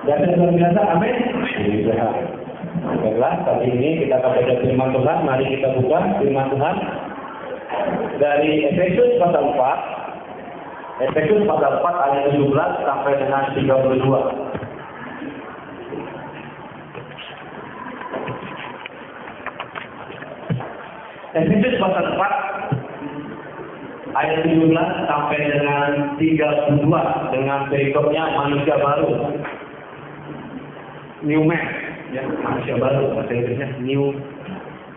Dan luar biasa, amin. Baiklah, kali ini kita akan baca firman Tuhan. Mari kita buka firman Tuhan dari Efesus pasal 4. Efesus pasal 4 ayat 17 sampai dengan 32. Efesus pasal 4 ayat 17 sampai dengan 32 dengan perikopnya manusia baru. New man, ya, manusia baru, bahasa Inggrisnya new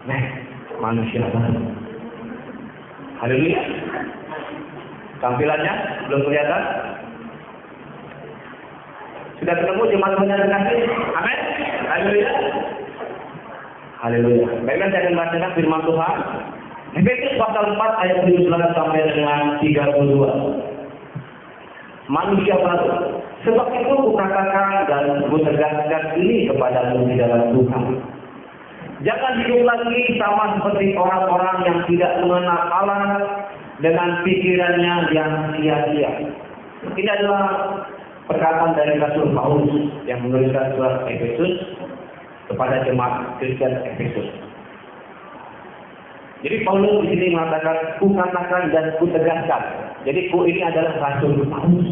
man, manusia baru. Haleluya. Tampilannya belum kelihatan? Sudah ketemu jemaat Tuhan yang kasih? Amin. Haleluya. Haleluya. Baiklah, saya akan bacakan firman Tuhan. Efesus pasal 4 ayat 17 sampai dengan 32. Manusia baru. Sebab itu kukatakan dan kutegaskan ini kepadamu di dalam Tuhan. Jangan hidup lagi sama seperti orang-orang yang tidak mengenal Allah dengan pikirannya yang sia-sia. Ini adalah perkataan dari Rasul Paulus yang menuliskan surat Efesus kepada jemaat Kristen Efesus. Jadi Paulus di sini mengatakan, kukatakan dan kutegaskan. Jadi ku ini adalah Rasul Paulus.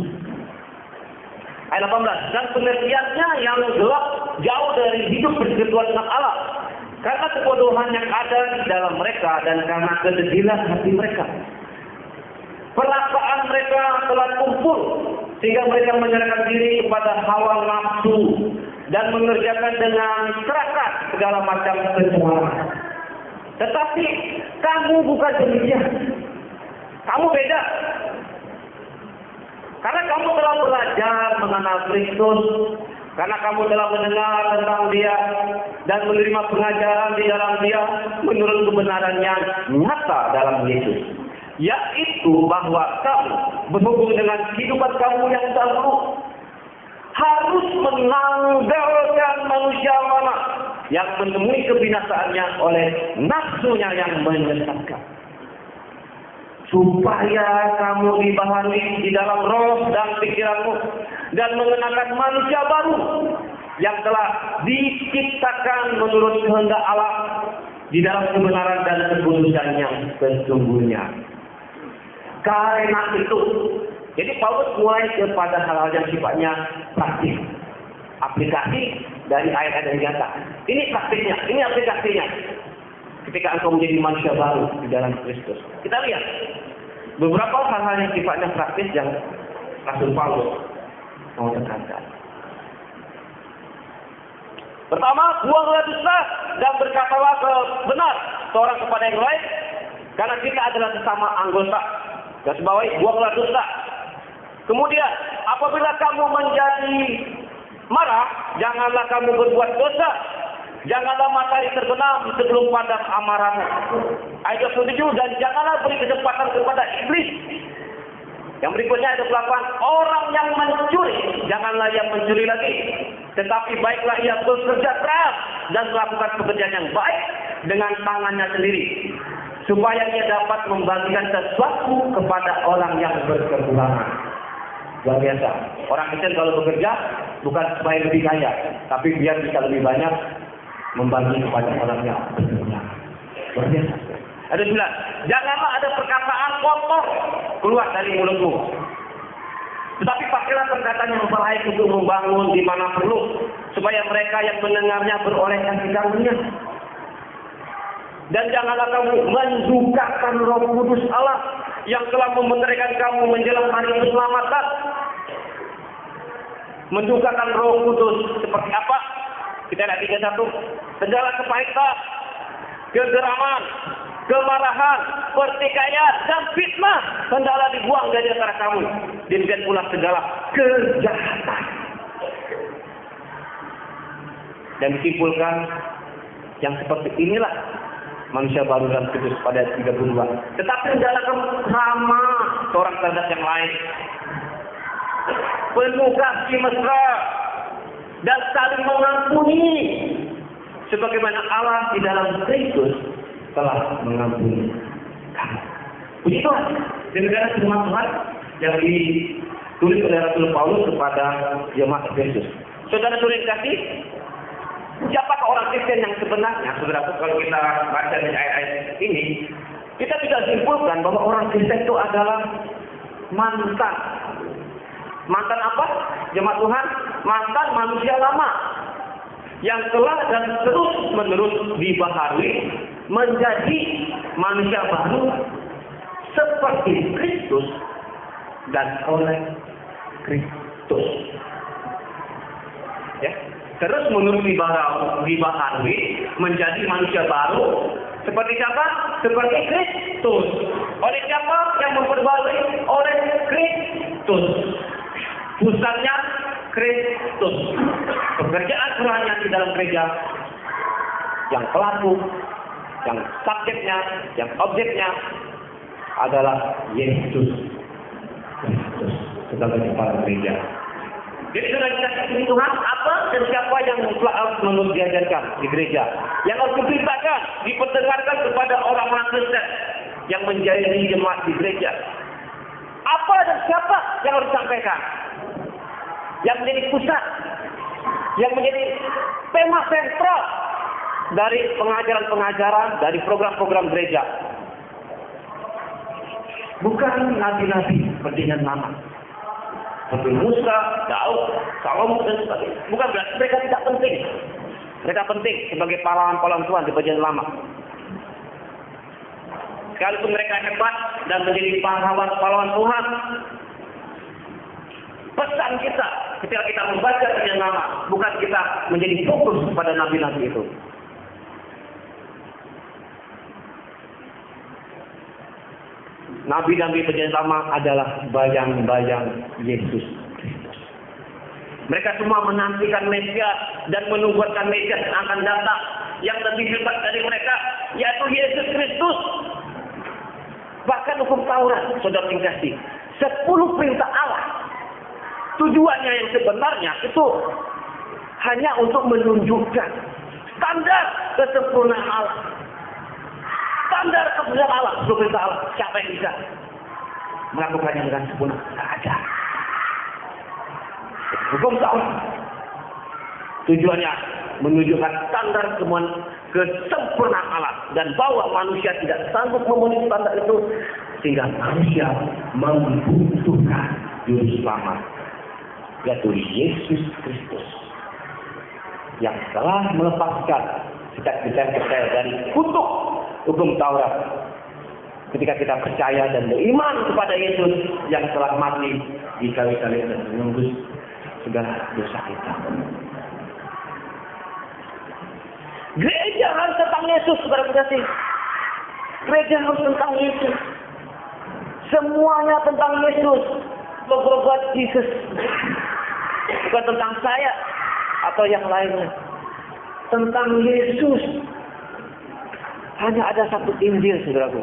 Ayat 18, dan pengertiannya yang gelap jauh dari hidup bersekutu dengan Allah. Karena kebodohan yang ada di dalam mereka dan karena kedegilan hati mereka. Perasaan mereka telah kumpul sehingga mereka menyerahkan diri kepada hawa nafsu dan mengerjakan dengan serakah segala macam pencemaran. Tetapi kamu bukan demikian. Kamu beda. Karena kamu telah belajar mengenal Kristus, karena kamu telah mendengar tentang Dia dan menerima pengajaran di dalam Dia menurut kebenaran yang nyata dalam Yesus, yaitu bahwa kamu berhubung dengan kehidupan kamu yang dahulu harus menanggalkan manusia lama yang menemui kebinasaannya oleh nafsunya yang menyesatkan, supaya kamu dibaharui di dalam roh dan pikiranmu dan mengenakan manusia baru yang telah diciptakan menurut kehendak Allah di dalam kebenaran dan kekudusan yang sesungguhnya. Karena itu, jadi Paulus mulai kepada hal-hal yang sifatnya praktis, aplikasi dari ayat-ayat yang nyata. Ini praktiknya, ini aplikasinya. Ketika engkau menjadi manusia baru di dalam Kristus. Kita lihat beberapa hal-hal yang sifatnya praktis yang Rasul Paulus mau tekankan. Pertama, buanglah dusta dan berkatalah benar seorang kepada yang lain, karena kita adalah sesama anggota. Garis bawahi, buanglah dusta. Kemudian, apabila kamu menjadi marah, janganlah kamu berbuat dosa. Janganlah matahari terbenam sebelum padam amarahmu. Ayat 27, dan janganlah beri kesempatan kepada iblis. Yang berikutnya ayat 28, orang yang mencuri, janganlah yang mencuri lagi. Tetapi baiklah ia bekerja keras dan melakukan pekerjaan yang baik dengan tangannya sendiri, supaya ia dapat membagikan sesuatu kepada orang yang berkekurangan. Luar biasa. Orang Kristen kalau bekerja bukan supaya lebih kaya, tapi biar bisa lebih banyak membagi kepada orang yang berkekurangan. Luar biasa. Ada 9. Janganlah ada perkataan kotor keluar dari mulutmu. Tetapi pakailah perkataan yang baik untuk membangun di mana perlu, supaya mereka yang mendengarnya beroleh kasih karunia. Dan janganlah kamu mendukakan Roh Kudus Allah yang telah mementeraikan kamu menjelang hari keselamatan. Mendukakan Roh Kudus seperti apa? Kita lihat 31. Segala kepahitan, kegeraman, kemarahan, pertikaian, dan fitnah hendaklah dibuang dari antara kamu. Demikian pula segala kejahatan. Dan disimpulkan yang seperti inilah manusia baru dan kudus pada 32. Tetapi hendaklah kamu sama seorang terhadap yang lain, penuh kasih mesra dan saling mengampuni, sebagaimana Allah di dalam Kristus telah mengampuni kamu. Puji Tuhan. Demikian firman Tuhan yang ditulis oleh Rasul Paulus kepada jemaat Efesus. Saudara-saudara yang kasih, siapakah orang Kristen yang sebenarnya? Saudara, kalau kita baca dari ayat-ayat ini, kita bisa simpulkan bahwa orang Kristen itu adalah mantan. Mantan apa? Jemaat Tuhan, mantan manusia lama yang telah dan terus menerus dibaharui menjadi manusia baru seperti Kristus dan oleh Kristus. Ya, terus menerus dibaharui menjadi manusia baru seperti siapa? Seperti Kristus. Oleh siapa yang memperbarui? Oleh Kristus. Pusatnya Kristus. Pekerjaan perannya di dalam gereja, yang pelaku, yang subjeknya, yang objeknya adalah Yesus Kristus sebagai kepala gereja. Jadi sudah dikasih Tuhan apa dan siapa yang harus menurut diajarkan di gereja, yang harus diberitakan, diperdengarkan kepada orang-orang Kristen yang menjadi jemaat di gereja. Apa dan siapa yang harus disampaikan? Yang menjadi pusat, yang menjadi tema sentral dari pengajaran-pengajaran, dari program-program gereja. Bukan nabi-nabi perjanjian lama, seperti Musa, Daud, Salomo dan sebagainya. Bukan berarti mereka tidak penting. Mereka penting sebagai pahlawan-pahlawan Tuhan di perjanjian lama. Sekalipun mereka hebat dan menjadi pahlawan-pahlawan Tuhan, pesan kita ketika kita membaca perjanjian lama, bukan kita menjadi fokus pada nabi-nabi itu. Nabi-nabi perjanjian lama adalah bayang-bayang Yesus Kristus. Mereka semua menantikan Mesias dan menubuatkan Mesias yang akan datang, yang lebih hebat dari mereka, yaitu Yesus Kristus. Bahkan hukum Taurat, saudara kasih, 10 perintah Allah, tujuannya yang sebenarnya itu hanya untuk menunjukkan standar kesempurnaan Allah. Standar kebenaran Allah, perintah Allah. Siapa yang bisa melakukannya dengan sempurna? Tidak ada. Hukum Taurat tujuannya menunjukkan standar kesempurnaan Allah, dan bahwa manusia tidak sanggup memenuhi standar itu, sehingga manusia membutuhkan juru selamat, yaitu Yesus Kristus, yang telah melepaskan kita dari kutuk hukum Taurat ketika kita percaya dan beriman kepada Yesus yang telah mati di kayu salib dan menembus segala dosa kita. Gereja harus tentang Yesus, saudara kasih. Gereja harus tentang Yesus. Semuanya tentang Yesus. About Jesus. Bukan tentang saya atau yang lainnya. Tentang Yesus. Hanya ada satu Injil, saudaraku.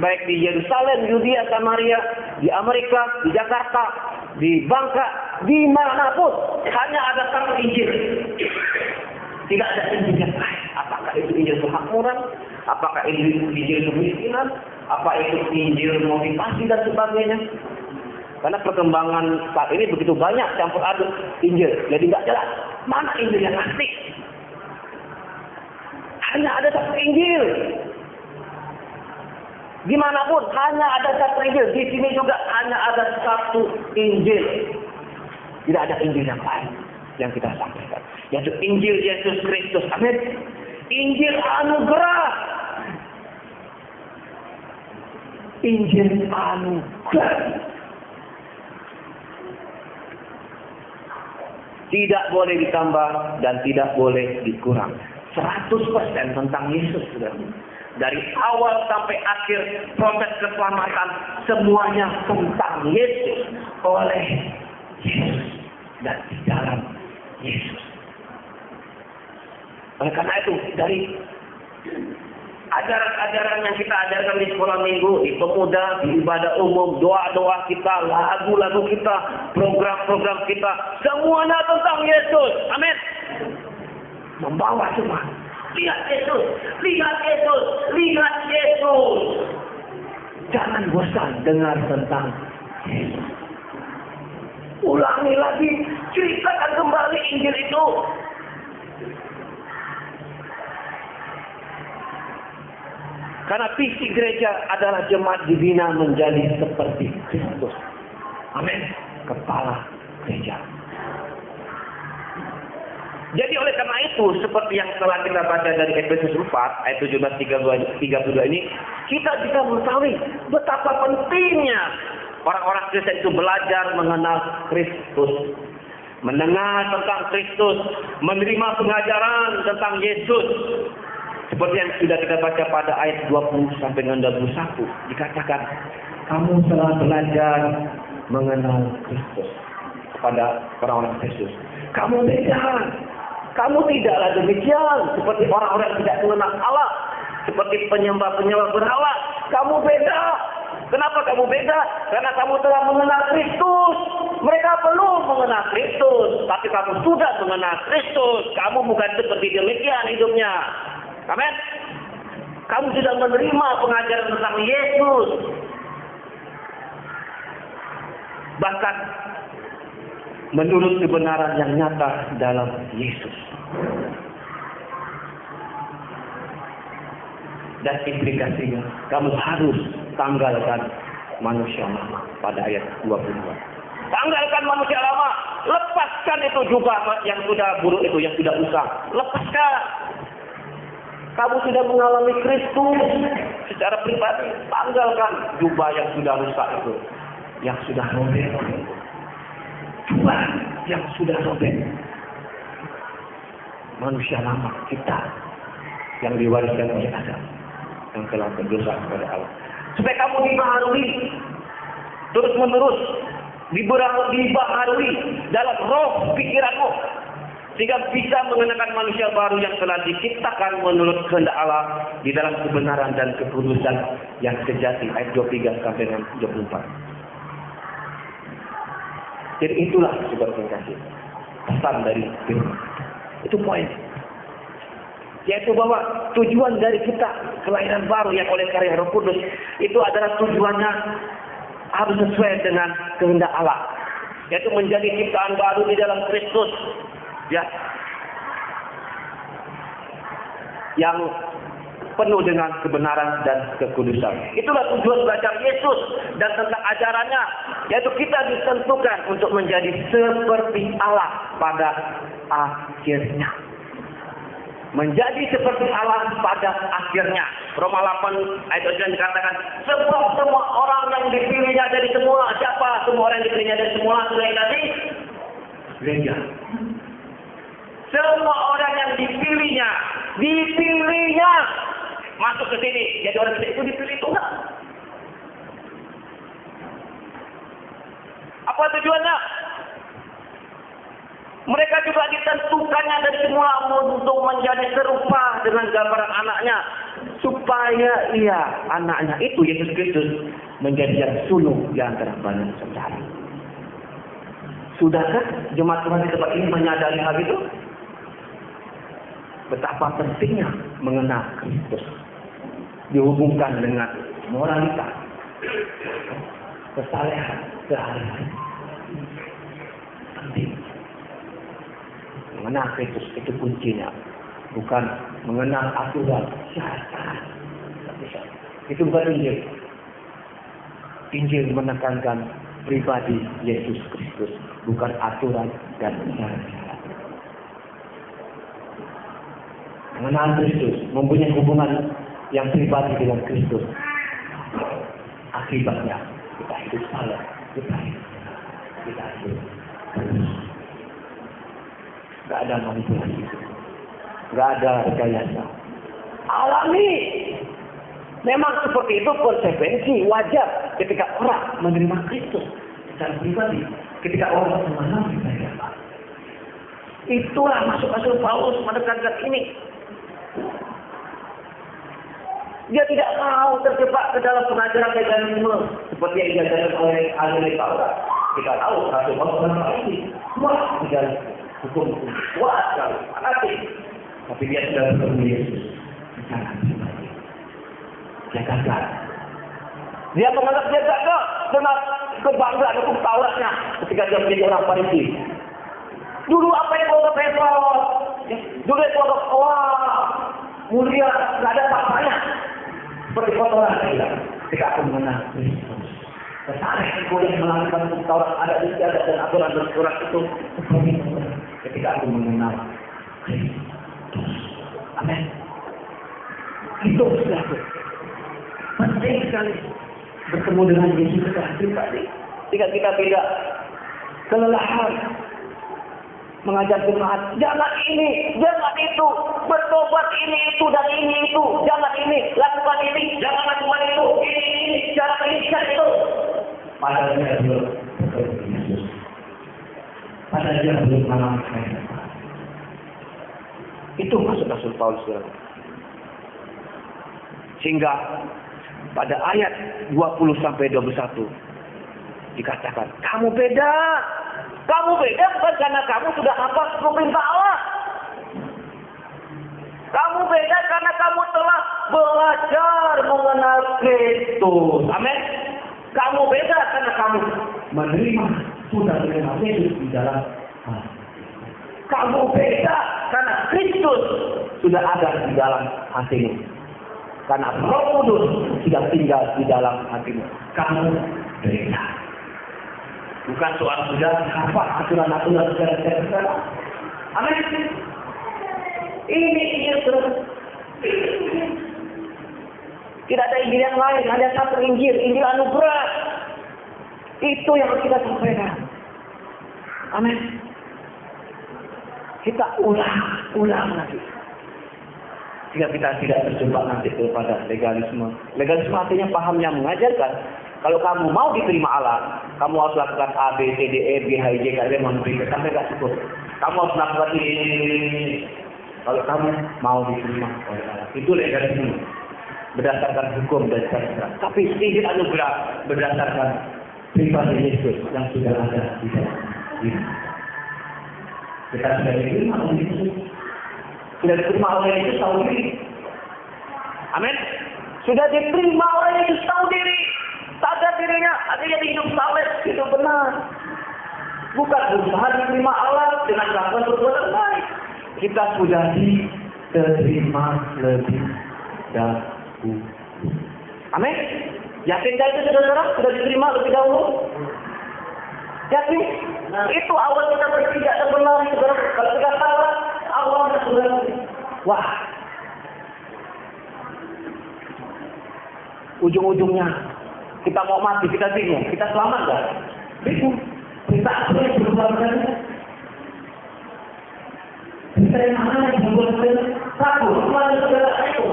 Baik di Yerusalem, Yudea, Samaria, di Amerika, di Jakarta, di Bangka, dimanapun. Hanya ada satu Injil. Tidak ada Injil yang lain. Apakah itu Injil kemakmuran? Apakah itu Injil kemiskinan? Apa itu Injil motivasi dan sebagainya? Karena perkembangan saat ini begitu banyak campur aduk Injil. Jadi tidak jelas mana Injil yang asli. Hanya ada satu Injil. Dimanapun hanya ada satu Injil. Di sini juga hanya ada satu Injil. Tidak ada Injil yang lain yang kita sampaikan, yaitu Injil Yesus Kristus. Amin. Injil anugerah. Injil anugerah. Tidak boleh ditambah dan tidak boleh dikurang. 100% tentang Yesus, sudah. Dari awal sampai akhir proses keselamatan, semuanya tentang Yesus, oleh Yesus, dan di dalam Yesus. Oleh karena itu, dari ajaran-ajaran yang kita ajarkan di sekolah minggu, di pemuda, di ibadah umum, doa-doa kita, lagu-lagu kita, program-program kita, semuanya tentang Yesus. Amin. Membawa semua. Lihat Yesus, lihat Yesus, lihat Yesus. Jangan bosan dengar tentang Yesus. Ulangi lagi, ceritakan kembali itu. Karena visi gereja adalah jemaat dibina menjadi seperti Kristus. Amin. Kepala gereja. Jadi oleh karena itu, seperti yang telah kita baca dari Efesus 4, ayat 17-32 ini, kita bisa mengetahui betapa pentingnya orang-orang Kristen itu belajar mengenal Kristus. Mendengar tentang Kristus, menerima pengajaran tentang Yesus. Seperti yang sudah kita baca pada ayat 20-21, dikatakan, kamu telah belajar mengenal Kristus. Kepada orang-orang Kristus. Kamu beda. Kamu tidaklah demikian seperti orang-orang yang tidak mengenal Allah. Seperti penyembah-penyembah berhala. Kamu beda. Kenapa kamu beda? Karena kamu telah mengenal Kristus. Mereka belum mengenal Kristus. Tapi kamu sudah mengenal Kristus. Kamu bukan seperti demikian hidupnya. Amin. Kamu sudah menerima pengajaran tentang Yesus. Bahkan menurut kebenaran yang nyata dalam Yesus. Dan implikasinya, kamu harus tanggalkan manusia lama pada ayat 22. Tanggalkan manusia lama, lepaskan itu jubah yang sudah buruk itu, yang sudah usang. Lepaskan. Kamu sudah mengalami Kristus secara pribadi, tanggalkan jubah yang sudah rusak itu, yang sudah robek. Jubah yang sudah robek. Manusia lama kita yang diwariskan oleh Adam, yang telah berdosa kepada Allah. Supaya kamu dibaharui terus menerus, dibaharui dalam roh pikiranmu, sehingga bisa mengenakan manusia baru yang telah diciptakan menurut kehendak Allah di dalam kebenaran dan kekudusan yang sejati. Ayat 23 sampai 24. Jadi itulah sebenarnya kasih pesan dari firman. Itu poin. Yaitu bahwa tujuan dari kita kelahiran baru yang oleh karya Roh Kudus itu adalah tujuannya harus sesuai dengan kehendak Allah. Yaitu menjadi ciptaan baru di dalam Kristus. Ya. Yang penuh dengan kebenaran dan kekudusan. Itulah tujuan belajar Yesus dan tentang ajarannya, yaitu kita ditentukan untuk menjadi seperti Allah pada akhirnya. Menjadi seperti Allah pada akhirnya. Roma 8 ayat 9 dikatakan, sebab semua orang yang dipilihnya dari semula, siapa semua orang yang dipilihnya dari semula? Sudah tadi gereja. Semua orang yang dipilihnya masuk ke sini. Jadi orang itu dipilih Tuhan. Apa tujuannya? Mereka juga ditentukannya dari semula untuk menjadi serupa dengan gambaran anaknya. Supaya anaknya itu, Yesus Kristus, menjadi yang sulung di antara banyak saudara. Sudahkah jemaat Tuhan di tempat ini menyadari hal itu? Betapa pentingnya mengenal Kristus. Dihubungkan dengan moralitas, kesalehan, sehari-hari. Penting. Mengenal Kristus itu kuncinya. Bukan mengenal aturan syariat. Itu bukan Injil. Injil menekankan pribadi Yesus Kristus, bukan aturan dan syarat-syarat. Mengenal Kristus, mempunyai hubungan yang pribadi dengan Kristus. Akibatnya kita hidup salah, kita hidup terus. Gak ada manipulasi, gak ada rekayasa. Alami. Memang seperti itu konsekuensi wajar ketika orang menerima Kristus secara pribadi, ketika orang mengenal kita. Itulah masuk-masuk Paulus menekankan ini. Dia tidak mau terjebak ke dalam pengajaran legalisme seperti yang diajarkan oleh ahli Taurat. Kita tahu Rasul Paulus dan Farisi kuat di dalam hukum kuat sekali, fanatik. Tapi dia sudah bertemu Yesus secara pribadi. Dia gagal. Dia menganggap dia gagal dengan kebanggaan hukum Tauratnya ketika dia menjadi orang Farisi. Dulu apa yang kau kepepet? Ya, dulu itu agak wah mulia, nggak ada apa-apanya. Seperti kotoran saya ketika aku mengenal Kristus. Kesalahan yang boleh melanggar Taurat ada istiadat dan aturan bersurat itu ketika aku mengenal Kristus. Amin. Itu sudah penting sekali bertemu dengan Yesus secara pribadi. Jika kita tidak kelelahan mengajar jemaat, jangan ini, jangan itu, bertobat ini itu dan ini itu, jangan ini, lakukan ini, jangan lakukan itu, ini, cara ini, cara itu. Padahal dia belum Yesus. Padahal dia belum mengalami kaya. Itu maksud Rasul Paulus. Sehingga pada ayat 20-21 dikatakan, kamu beda. Kamu beda bukan karena kamu sudah hafal 10 perintah Allah. Kamu beda karena kamu telah belajar mengenal Kristus. Amin. Kamu beda karena kamu sudah menerima Yesus di dalam hati. Kamu beda karena Kristus sudah ada di dalam hatimu. Karena Roh Kudus sudah tinggal di dalam hatimu. Kamu beda. Bukan soal sudah hafal aturan-aturan segala. Amin. Ini terus. Tidak ada Injil yang lain, ada satu Injil, Injil anugerah. Itu yang harus kita sampaikan. Amin. Kita ulang lagi. Jika kita tidak terjebak nanti kepada legalisme. Legalisme artinya paham yang mengajarkan kalau kamu mau diterima Allah, kamu harus lakukan A, B, C, D, E, B, H, I, J, K, L, M, N, O, P, sampai nggak cukup. Kamu harus lakukan ini. Kalau kamu mau diterima oleh Allah, itu legalisme berdasarkan hukum dan syariat. Tapi Injil anugerah berdasarkan pribadi Yesus yang sudah ada di dalam diri. Kita sudah diterima oleh Yesus. Sudah diterima oleh Yesus tahu diri. Amin. Sudah diterima oleh Yesus tahu diri. Sadar dirinya, artinya hidup saleh, hidup benar. Bukan berusaha diterima Allah dengan melakukan perbuatan baik. Kita sudah diterima lebih dahulu. Amin. Yakinkah itu saudara? Sudah diterima lebih dahulu? Yakin? Itu awal kita berpijak dan benar, saudara. Kalau kita salah, awalnya sudah. Wah. Ujung-ujungnya kita mau mati, kita bingung, kita selamat nggak? Bingung. Kita apa yang berubah benar? Kita yang mana yang berubah benar? Takut, kemana segala itu?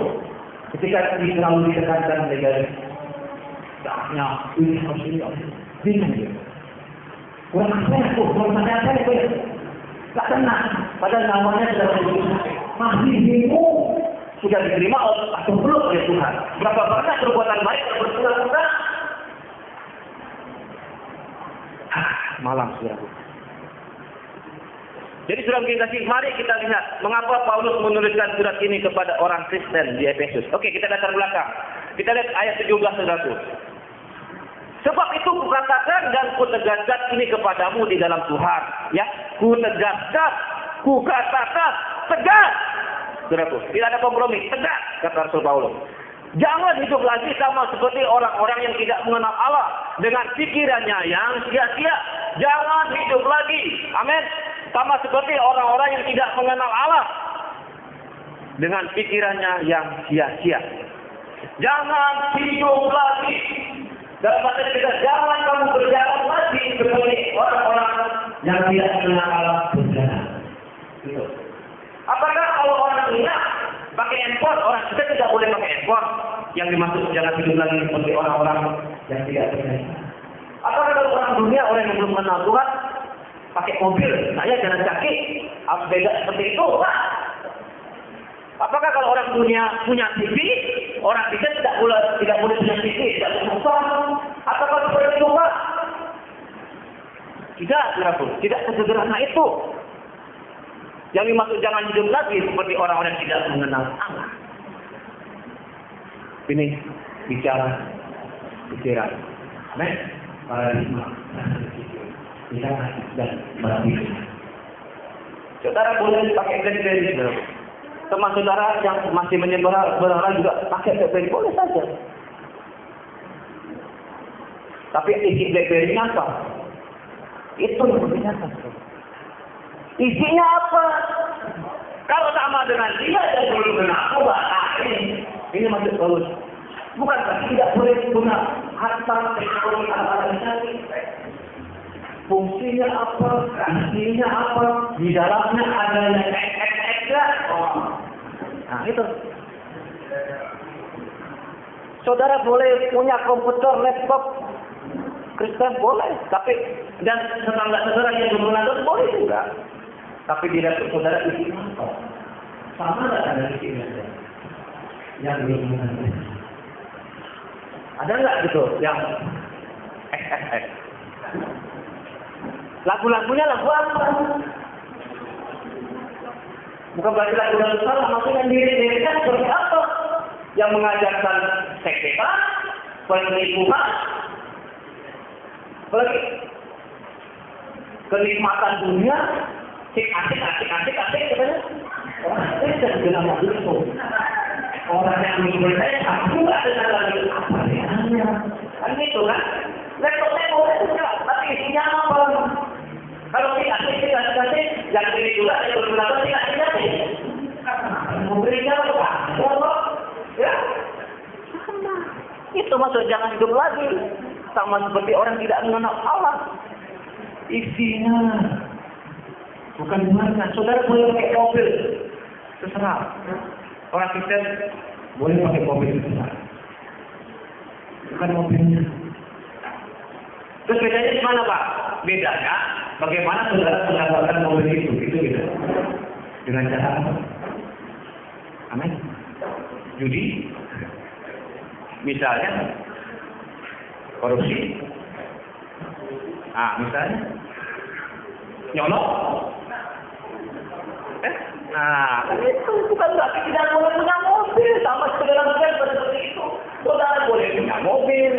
Ketika selalu ditekankan legalis, saatnya ini harus ini, bingung dia. Kurang apa ya? Kurang apa ya? Tak tenang. Padahal namanya sudah berusaha. Masih bingung. Sudah diterima atau belum oleh Tuhan? Berapa banyak perbuatan baik yang berkurang-kurang? Malam saudaraku. Jadi saudara kita kasih, mari kita lihat mengapa Paulus menuliskan surat ini kepada orang Kristen di Efesus. Oke, kita latar belakang. Kita lihat ayat 17 saudaraku. Sebab itu kukatakan dan kutegaskan ini kepadamu di dalam Tuhan. Ya, kutegaskan, kukatakan, tegas. Saudaraku, tidak ada kompromi, tegas kata Rasul Paulus. Jangan hidup lagi sama seperti orang-orang yang tidak mengenal Allah dengan pikirannya yang sia-sia. Jangan hidup lagi, amin, sama seperti orang-orang yang tidak mengenal Allah dengan pikirannya yang sia-sia. Jangan hidup lagi. Dalam bahasa kita, jangan kamu berjalan lagi seperti orang-orang yang tidak mengenal Allah berjalan. Gitu. Apakah kalau orang dunia pakai handphone, orang kita tidak boleh pakai handphone? Yang dimaksud jangan hidup lagi seperti orang-orang yang tidak percaya. Apakah kalau orang dunia, orang yang belum mengenal Tuhan, pakai mobil, saya jalan kaki, harus beda seperti itu? Nah, apakah kalau orang dunia punya TV, orang kita tidak boleh punya TV, tidak boleh nonton? Apakah seperti itu, Pak? Tidak sesederhana itu. Yang dimaksud jangan hidup lagi seperti orang-orang yang tidak mengenal Allah. Ini bicara pikiran. Amin. Paradigma. Bicara dan berpikir. Saudara boleh pakai BlackBerry. Teman saudara yang masih menyembah berhala juga pakai BlackBerry, boleh saja. Tapi isi BlackBerry-nya apa? Itu yang membedakan. Isinya apa? Kalau sama dengan dia yang belum mengaku, ini maksud Paulus. Bukan berarti tidak boleh guna harta teknologi alat-alat. Fungsinya apa? Isinya apa? Di dalamnya ada yang ekstra. Nah itu. Saudara boleh punya komputer, laptop Kristen boleh, tapi dan saudara yang bermunajat boleh juga. Tapi di dalam saudara isinya apa? Sama ada isinya yang belum munajat. Ada nggak gitu yang XXX? Lagu-lagunya lagu apa? Bukan berarti lagu-lagu salah, maksudnya diri-dirinya seperti apa? Yang mengajarkan seks, penipuan, apalagi kenikmatan dunia, asik katanya. Orang Kristen bilang begitu. Orang yang menurut aku nggak ada lagi apa ya? Kan gitu kan? Laptopnya boleh juga, tapi isinya apa? Kalau tidak asik, yang ini juga yang berguna tidak asik. Memberinya apa? Ya, sama. Itu maksud jangan hidup lagi sama seperti orang tidak mengenal Allah. Isinya bukan gimana. Saudara boleh pakai mobil, terserah. Orang Kristen boleh pakai mobil besar. Bukan mobilnya. Terus bedanya di mana, Pak? Bedanya bagaimana saudara mendapatkan mobil itu beda. Dengan cara apa? Amin. Judi, misalnya korupsi, misalnya nyolong. Nah, itu bukan berarti tidak boleh punya mobil. Sama seperti dalam seperti itu. Saudara boleh punya mobil.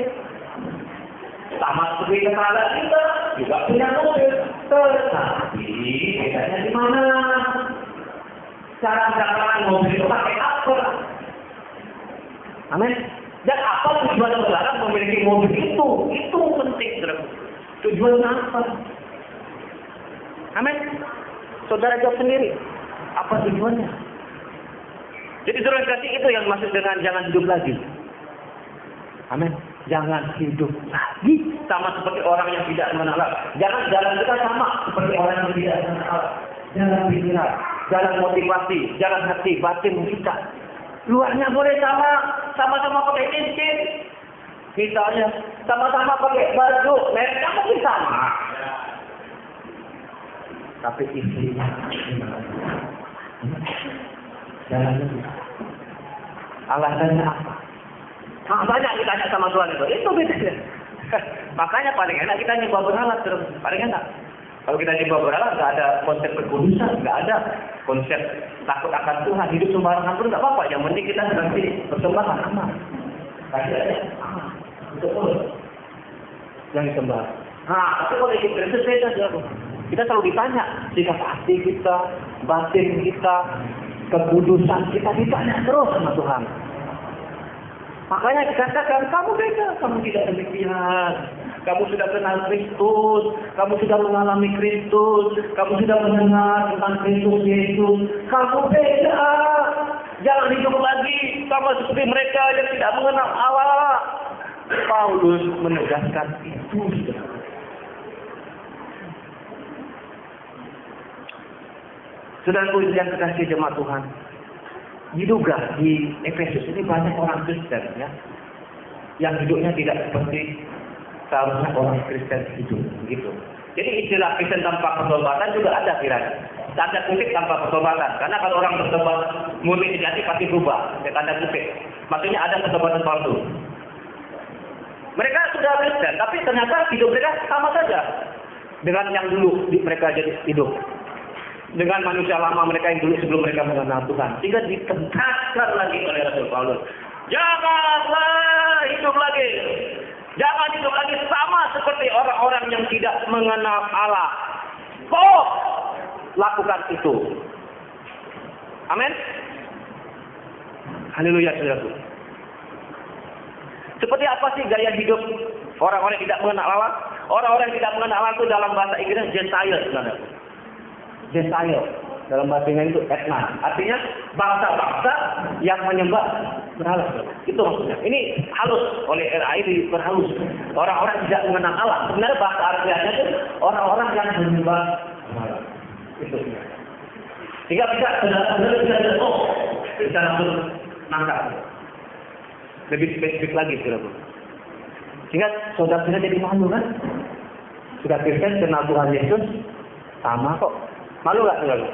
Sama seperti tetangga kita juga punya mobil. Tetapi bedanya di mana? Cara mendapatkan mobil itu pakai apa? Amin. Dan apa tujuan saudara memiliki mobil itu? Itu penting, saudara. Tujuannya apa? Amin. Saudara jawab sendiri. Apa tujuannya? Jadi saudara kasih itu yang maksud dengan jangan hidup lagi. Amin. Jangan hidup lagi sama seperti orang yang tidak mengenal Allah. Jangan jalan kita sama seperti orang yang tidak mengenal Allah. Jalan pikiran, jalan motivasi, jalan hati, batin kita. Luarnya boleh sama-sama pakai cincin. Misalnya, sama-sama pakai baju, mereknya mungkin sama. Tapi isinya jalannya alasannya apa? Banyak kita tanya sama Tuhan itu bedanya. Makanya paling enak kita nyembah berhala terus, paling enak. Kalau kita nyembah berhala nggak ada konsep berkudusan, nggak ada konsep takut akan Tuhan, hidup sembarangan pun nggak apa-apa. Yang penting kita nanti persembahan aman. Kasih aja aman, betul. Yang disembah. Tapi kalau hidup Kristus beda jauh. Kita selalu ditanya sikap hati kita, batin kita, kekudusan kita ditanya terus sama Tuhan. Makanya dikatakan kamu beda, kamu tidak demikian. Kamu sudah kenal Kristus, kamu sudah mengalami Kristus, kamu sudah mendengar tentang Kristus Yesus. Kamu beda. Jangan hidup lagi sama seperti mereka yang tidak mengenal Allah. Paulus menegaskan itu. Saudaraku yang kekasih jemaat Tuhan, diduga di Efesus ini banyak orang Kristen ya, yang hidupnya tidak seperti seharusnya orang Kristen hidup, gitu. Jadi istilah Kristen tanpa pertobatan juga ada kiranya. Tanda kutip tanpa pertobatan, karena kalau orang bertobat murni sejati pasti berubah. Tanda kutip, maksudnya ada pertobatan palsu. Mereka sudah Kristen, tapi ternyata hidup mereka sama saja dengan yang dulu mereka jadi hidup. Dengan manusia lama mereka yang dulu sebelum mereka mengenal Tuhan. Sehingga ditegaskan lagi oleh Rasul Paulus. Janganlah hidup lagi. Jangan hidup lagi sama seperti orang-orang yang tidak mengenal Allah. lakukan itu. Amin. Haleluya, saudaraku. Seperti apa sih gaya hidup orang-orang yang tidak mengenal Allah? Orang-orang yang tidak mengenal Allah itu dalam bahasa Inggris Gentile, saudaraku. Gentile. Dalam bahasa Inggris itu etna. Artinya bangsa-bangsa yang menyembah berhala. Itu maksudnya. Ini halus oleh RAI diperhalus. Orang-orang tidak mengenal Allah. Sebenarnya bahasa Arabianya itu orang-orang yang menyembah berhala. Itu. Sehingga bisa saudara-saudara bisa langsung nangkap. Lebih spesifik lagi, saudara. Sehingga saudara-saudara jadi malu kan? Sudah Kristen kenal Tuhan Yesus sama kok. Malu nggak, saudara?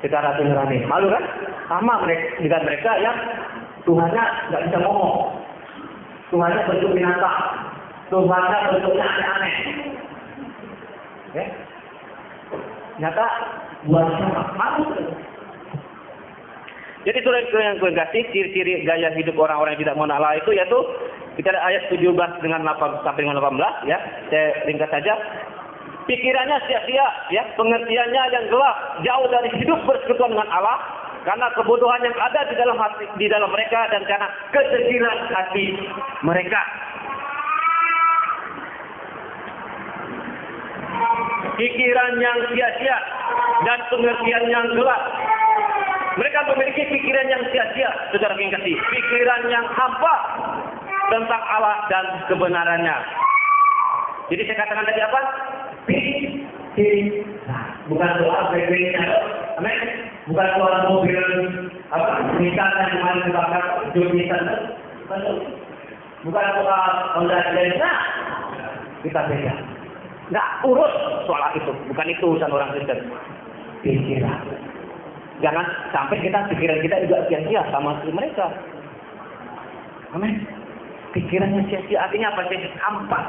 Secara nurani, malu kan? Sama dengan mereka yang Tuhannya nggak bisa ngomong, Tuhannya bentuk binatang, Tuhannya bentuknya aneh-aneh. Ya? Nyata buat siapa? Malu. Jadi saudara yang kasih ciri-ciri gaya hidup orang-orang yang tidak mengenal Allah itu yaitu kita ada ayat 17 dengan 8 sampai dengan 18 ya. Saya ringkas saja. Pikirannya sia-sia, ya, pengertiannya yang gelap, jauh dari hidup bersekutu dengan Allah, karena kebodohan yang ada di dalam hati, di dalam mereka dan karena kekecilan hati mereka. Pikiran yang sia-sia dan pengertian yang gelap. Mereka memiliki pikiran yang sia-sia, saudara yang kasih, pikiran yang hampa tentang Allah dan kebenarannya. Jadi saya katakan tadi apa? Bukan soal BB-nya, bukan soal mobil apa misalnya kemarin dibakar jurusan, bukan soal Honda Jazz, kita beda. Nggak urus soal itu, bukan itu urusan orang Kristen. Pikiran, jangan sampai pikiran kita juga sia-sia sama seperti mereka. Amin. Pikirannya sia-sia artinya apa sih? Hampa.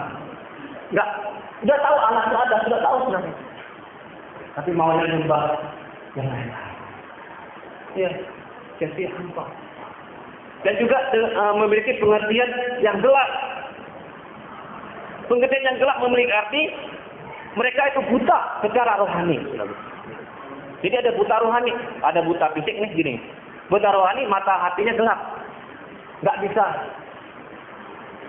Nggak. Sudah tahu Allah itu ada, sudah tahu sebenarnya. Tapi maunya nyembah yang lain. Ya, sia-sia hampa. Dan juga memiliki pengertian yang gelap. Pengertian yang gelap memiliki arti mereka itu buta secara rohani. Jadi ada buta rohani, ada buta fisik nih gini. Buta rohani, mata hatinya gelap. Nggak bisa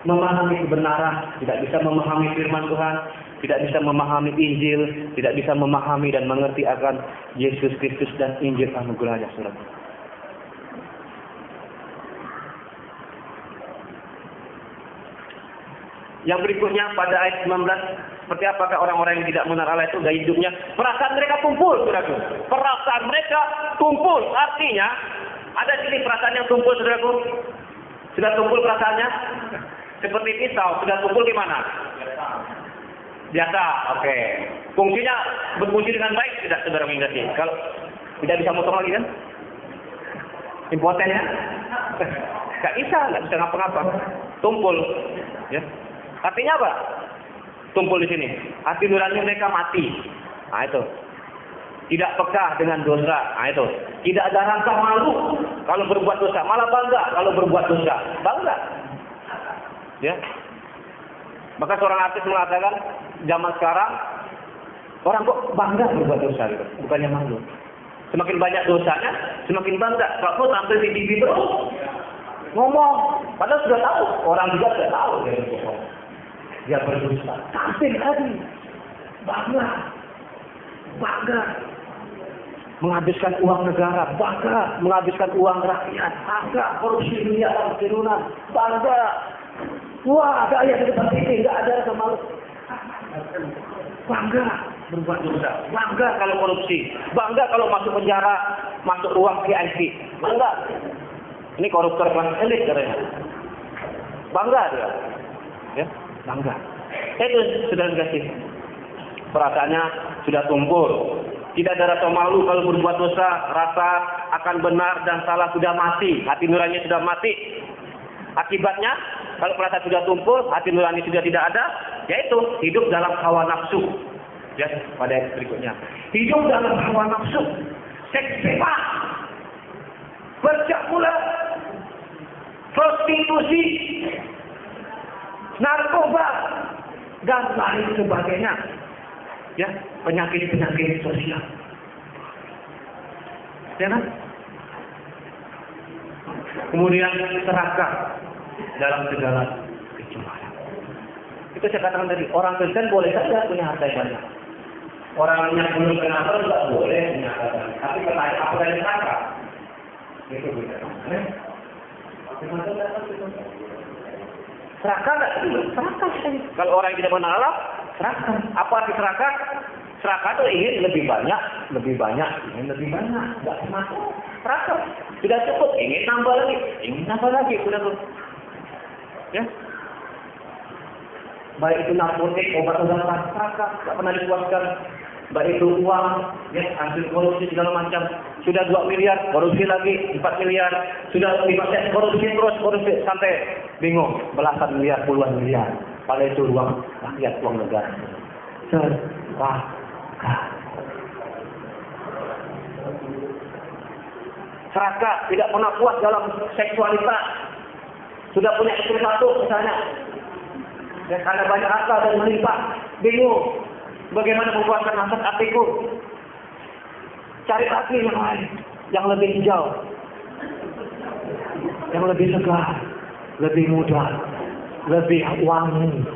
memahami kebenaran, tidak bisa memahami firman Tuhan, tidak bisa memahami Injil, tidak bisa memahami dan mengerti akan Yesus Kristus dan Injil anugerahnya, saudara. Yang berikutnya pada ayat 19, seperti apakah orang-orang yang tidak mengenal Allah itu gaya hidupnya? Perasaan mereka tumpul, saudaraku. Perasaan mereka tumpul, artinya ada sini perasaan yang tumpul, saudaraku. Sudah tumpul perasaannya? Seperti pisau, sudah tumpul gimana? Biasa, oke. Fungsinya berfungsi dengan baik tidak, saudara mengerti? Kalau tidak bisa motor lagi kan? Impoten ya? Nggak bisa ngapa-ngapa. Tumpul, ya. Artinya apa? Tumpul di sini. Hati nurani mereka mati. Nah itu. Tidak peka dengan dosa. Nah itu. Tidak ada rasa malu kalau berbuat dosa. Malah bangga kalau berbuat dosa. Bangga. Ya. Maka seorang artis mengatakan zaman sekarang orang kok bangga berbuat dosa gitu. Bukannya malu. Semakin banyak dosanya, semakin bangga. Kalau tampil di TV terus ngomong, padahal sudah tahu, orang juga sudah tahu dia berdosa. Tampil lagi, bangga, menghabiskan uang negara, bangga, menghabiskan uang rakyat, bangga, korupsi miliaran triliunan, bangga. Wah, ada ayat di depan TV, nggak ada rasa malu. Bangga berbuat dosa, bangga kalau korupsi, bangga kalau masuk penjara, masuk ruang VIP, bangga. Ini koruptor kelas elit katanya. Bangga dia. Ya, bangga. Itu sudah dikasih. Perasaannya sudah tumpul. Tidak ada rasa malu kalau berbuat dosa, rasa akan benar dan salah sudah mati, hati nurani sudah mati. Akibatnya, kalau perasaan sudah tumpul, hati nurani sudah tidak ada, yaitu hidup dalam hawa nafsu. Ya, pada ayat berikutnya. Hidup dalam hawa nafsu. Seks bebas. Bercakula. Prostitusi. Narkoba. Dan lain sebagainya. Ya, penyakit-penyakit sosial. Ya kan? Kemudian serakah dalam segala kecuali. Itu saya katakan tadi, orang Kristen boleh saja punya harta yang banyak. Orang yang belum kenal tidak boleh punya harta. Tapi pertanyaan apa yang serakah? Itu beda. Serakah nggak? Serakah. Kalau orang yang tidak mengenal Allah, serakah. Apa arti serakah? Serakah itu ingin lebih banyak, ingin lebih banyak. Nggak semata. Serakah. Sudah cukup, ingin nambah lagi, sudah tuh. Ya. Baik itu narkotik, obat-obatan, serakah, nggak pernah dipuaskan. Baik itu uang, ya, hasil korupsi segala macam. Sudah 2 miliar, korupsi lagi 4 miliar. Sudah 5 miliar, korupsi sampai bingung, belasan miliar, puluhan miliar. Padahal itu uang rakyat, uang negara. Serakah. Serakah, tidak pernah puas dalam seksualitas. Sudah punya istri satu misalnya. Ya, karena banyak harta dan melimpah, bingung. Bagaimana mempuaskan hasrat hatiku? Cari lagi yang lain, yang lebih hijau, yang lebih segar, lebih mudah, lebih wangi.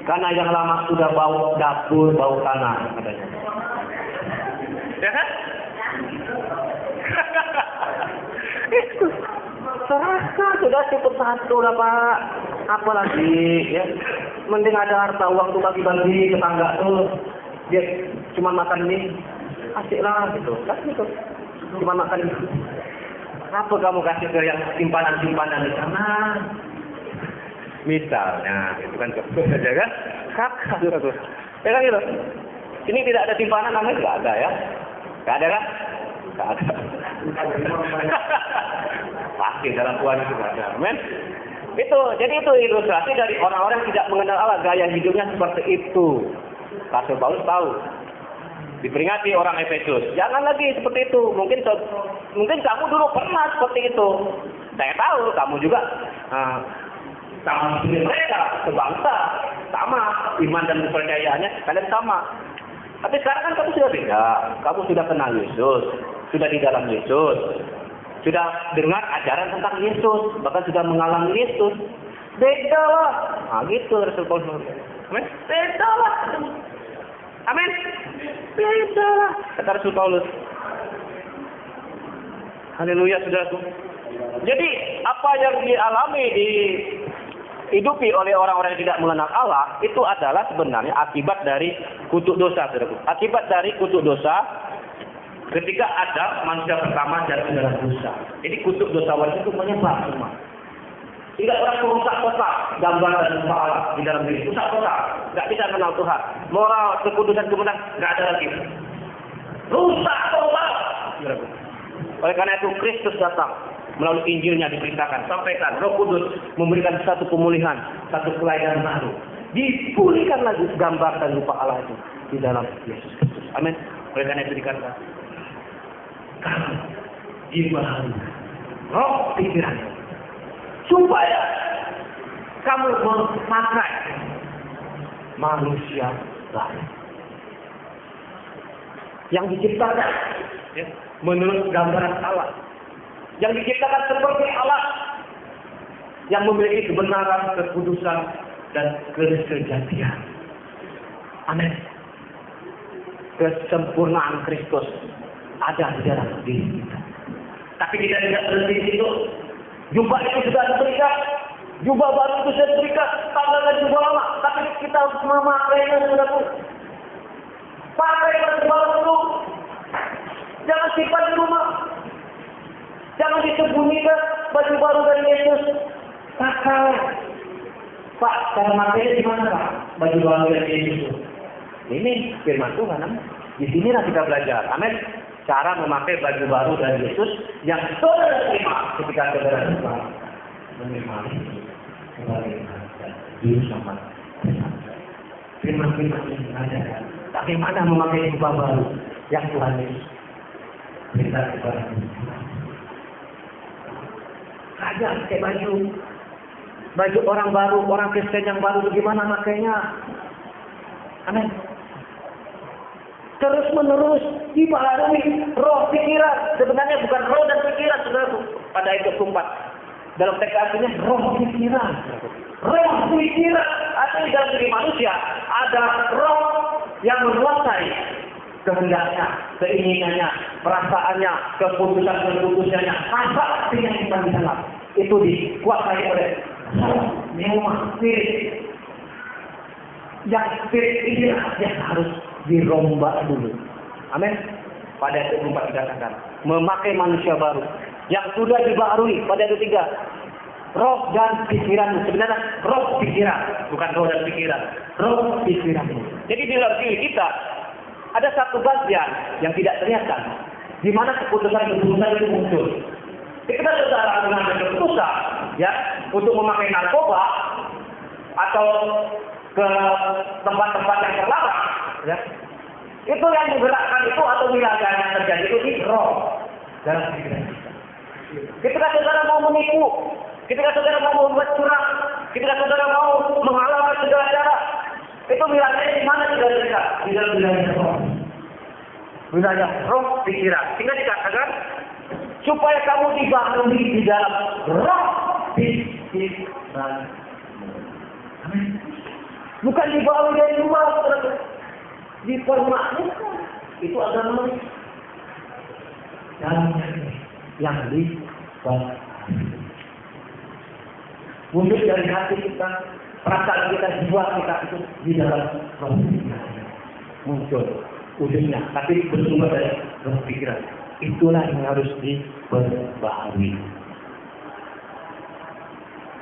Karena yang lama sudah bau dapur, bau tanah, katanya. Ya kan? Itu serakah, sudah cukup satu lah Pak. Apa lagi? Ya. Mending ada harta uang tuh bagi-bagi tetangga tuh. Dia cuma makan mie, asik lah gitu. Kan gitu. Cuma makan mie. Apa kamu kasih ke yang simpanan-simpanan di sana? Misalnya, itu kan saja kan? Kakak tuh. Ya kan gitu. Ini tidak ada simpanan namanya nggak ada ya? Nggak ada kan? Nggak ada. Pasti dalam Tuhan itu nggak ada. Amin. Jadi itu ilustrasi dari orang-orang yang tidak mengenal Allah, gaya hidupnya seperti itu. Rasul Paulus tahu. Diperingati orang Efesus, jangan lagi seperti itu. Mungkin kamu dulu pernah seperti itu. Saya tahu kamu juga sama seperti mereka, sebangsa, sama iman dan kepercayaannya kalian sama. Tapi sekarang kan kamu sudah beda. Kamu sudah kenal Yesus, sudah di dalam Yesus. Sudah dengar ajaran tentang Yesus, bahkan sudah mengalami Yesus. Beda lah. Nah gitu Rasul Paulus. Amin. Beda lah. Amin. Beda lah. Kata Rasul Paulus. Haleluya saudaraku. Jadi apa yang dialami, dihidupi oleh orang-orang yang tidak mengenal Allah, itu adalah sebenarnya akibat dari kutuk dosa saudaraku. Akibat dari kutuk dosa. Ketika ada manusia pertama jatuh dalam dosa. Jadi kutuk dosa itu menyebar semua. Tidak orang merusak total gambar dan rupa Allah di dalam diri. Rusak total. Tidak bisa kenal Tuhan. Moral, kekudusan, kebenaran tidak ada lagi. Rusak total. Oleh karena itu Kristus datang. Melalui Injilnya diberitakan. Sampaikan. Roh Kudus memberikan satu pemulihan. Satu kelahiran baru. Dipulihkan lagi gambar dan rupa Allah itu. Di dalam Yesus Kristus. Amin. Oleh karena itu dikatakan. Kamu dibaharui roh pikiran supaya kamu memakai manusia baru yang diciptakan ya, menurut gambaran Allah, yang diciptakan seperti Allah, yang memiliki kebenaran, kekudusan dan kesejatian. Amin. Kesempurnaan Kristus ada di dalam diri kita. Tapi kita tidak berhenti di situ. Jubah itu sudah diberikan, jubah baru itu sudah diberikan, tanggalkan jubah lama. Tapi kita harus memakainya sudah pun. Pakai baju baru itu. Jangan simpan di rumah. Jangan disembunyikan baju baru dari Yesus. Pakai. Pak, cara makainya di mana Pak? Baju baru dari Yesus. Ini firman Tuhan. Di sinilah kita belajar. Amin. Cara memakai baju baru dari Yesus yang saudara terima ketika saudara menerima sebagai juru selamat. Firman-firman ini ada. Bagaimana memakai jubah baru yang Tuhan Yesus berikan kepada kita. Saja pakai baju orang baru, orang Kristen yang baru, bagaimana makainya? Amin. terus menerus dibaharui roh pikiran. Sebenarnya bukan roh dan pikiran, saudaraku. Pada ayat 24. Dalam teks aslinya roh pikiran. Roh pikiran. Artinya di dalam diri manusia ada roh yang menguasai kehendaknya, keinginannya, perasaannya, keputusan-keputusannya, apa yang kita di dalam itu dikuasai oleh nyawa spirit. Yang spirit ini yang harus dirombak dulu. Amin. Pada ayat 24 dikatakan memakai manusia baru yang sudah dibaharui. Pada ayat 3, roh dan pikiran. Sebenarnya roh pikiran, bukan roh dan pikiran. Roh pikiran. Jadi di dalam diri kita ada satu bagian yang tidak kelihatan, di mana keputusan-keputusan itu muncul. Kita saudara mengambil keputusan, ya, untuk memakai narkoba atau ke tempat-tempat yang terlarang, ya, itu yang menggerakkan itu atau wilayah yang terjadi itu di roh dalam pikiran kita. Ketika saudara mau menipu, ketika saudara mau membuat curang, ketika saudara mau menghalangi segala cara, itu wilayahnya di mana saudara? Di dalam wilayah roh. Wilayah roh pikiran. Sehingga dikatakan supaya kamu dibaharui di dalam roh pikiran. Amin. Bukan dibaharui dari luar, dipermaknai. Itu agama yang dibaharui. Wujud dari hati kita, perasaan kita, jiwa kita itu di dalam roh pikiran muncul wujudnya, tapi bersumber dari roh pikiran. Itulah yang harus diperbaharui.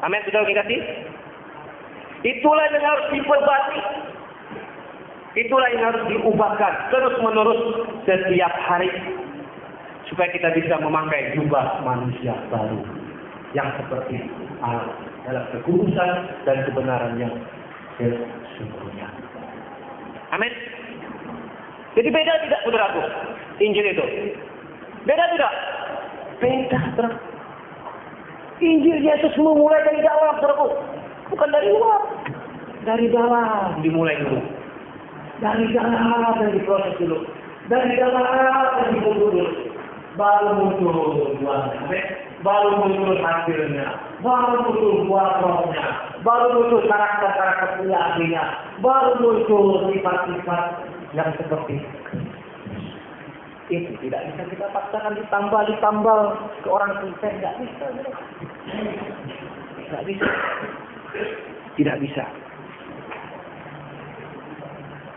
Amin, sudah dikasih. Itulah yang harus diperbaharui. Itulah yang harus diubahkan terus menerus setiap hari supaya kita bisa memakai jubah manusia baru yang seperti Allah dalam kekudusan dan kebenaran yang sesungguhnya. Amin. Jadi beda tidak, saudaraku, Injil itu? Beda tidak? Beda, saudara. Injil Yesus memulai dari dalam, saudaraku. Bukan dari luar. Dari dalam dimulai dulu. Dari dalam yang diproses dulu. Dari dalam yang dibunuh dulu. Baru muncul buahnya. Baru muncul hasilnya. Baru muncul buah rohnya. Baru muncul karakter-karakter aslinya. Baru muncul sifat-sifat yang seperti itu. Tidak bisa kita paksakan ditambal ke orang Kristen. Tidak bisa. Tidak bisa. Tidak bisa.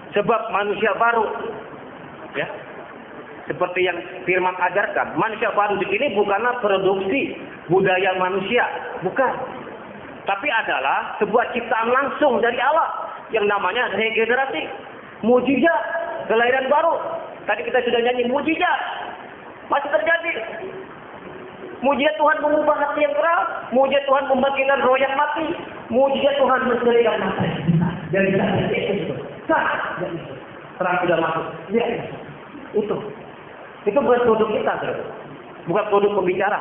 Sebab manusia baru, ya, seperti yang firman ajarkan, manusia baru di sini bukanlah produksi budaya manusia, bukan. Tapi adalah sebuah ciptaan langsung dari Allah yang namanya regenerasi, mujizat, kelahiran baru. Tadi kita sudah nyanyi mujizat, masih terjadi. Mujizat Tuhan mengubah hati yang keras, mujizat Tuhan membangkitkan roh yang mati, mujizat Tuhan menceritakan masa dan itu. Terang sudah masuk. Ya, itu bukan produk kita, bukan produk pembicara,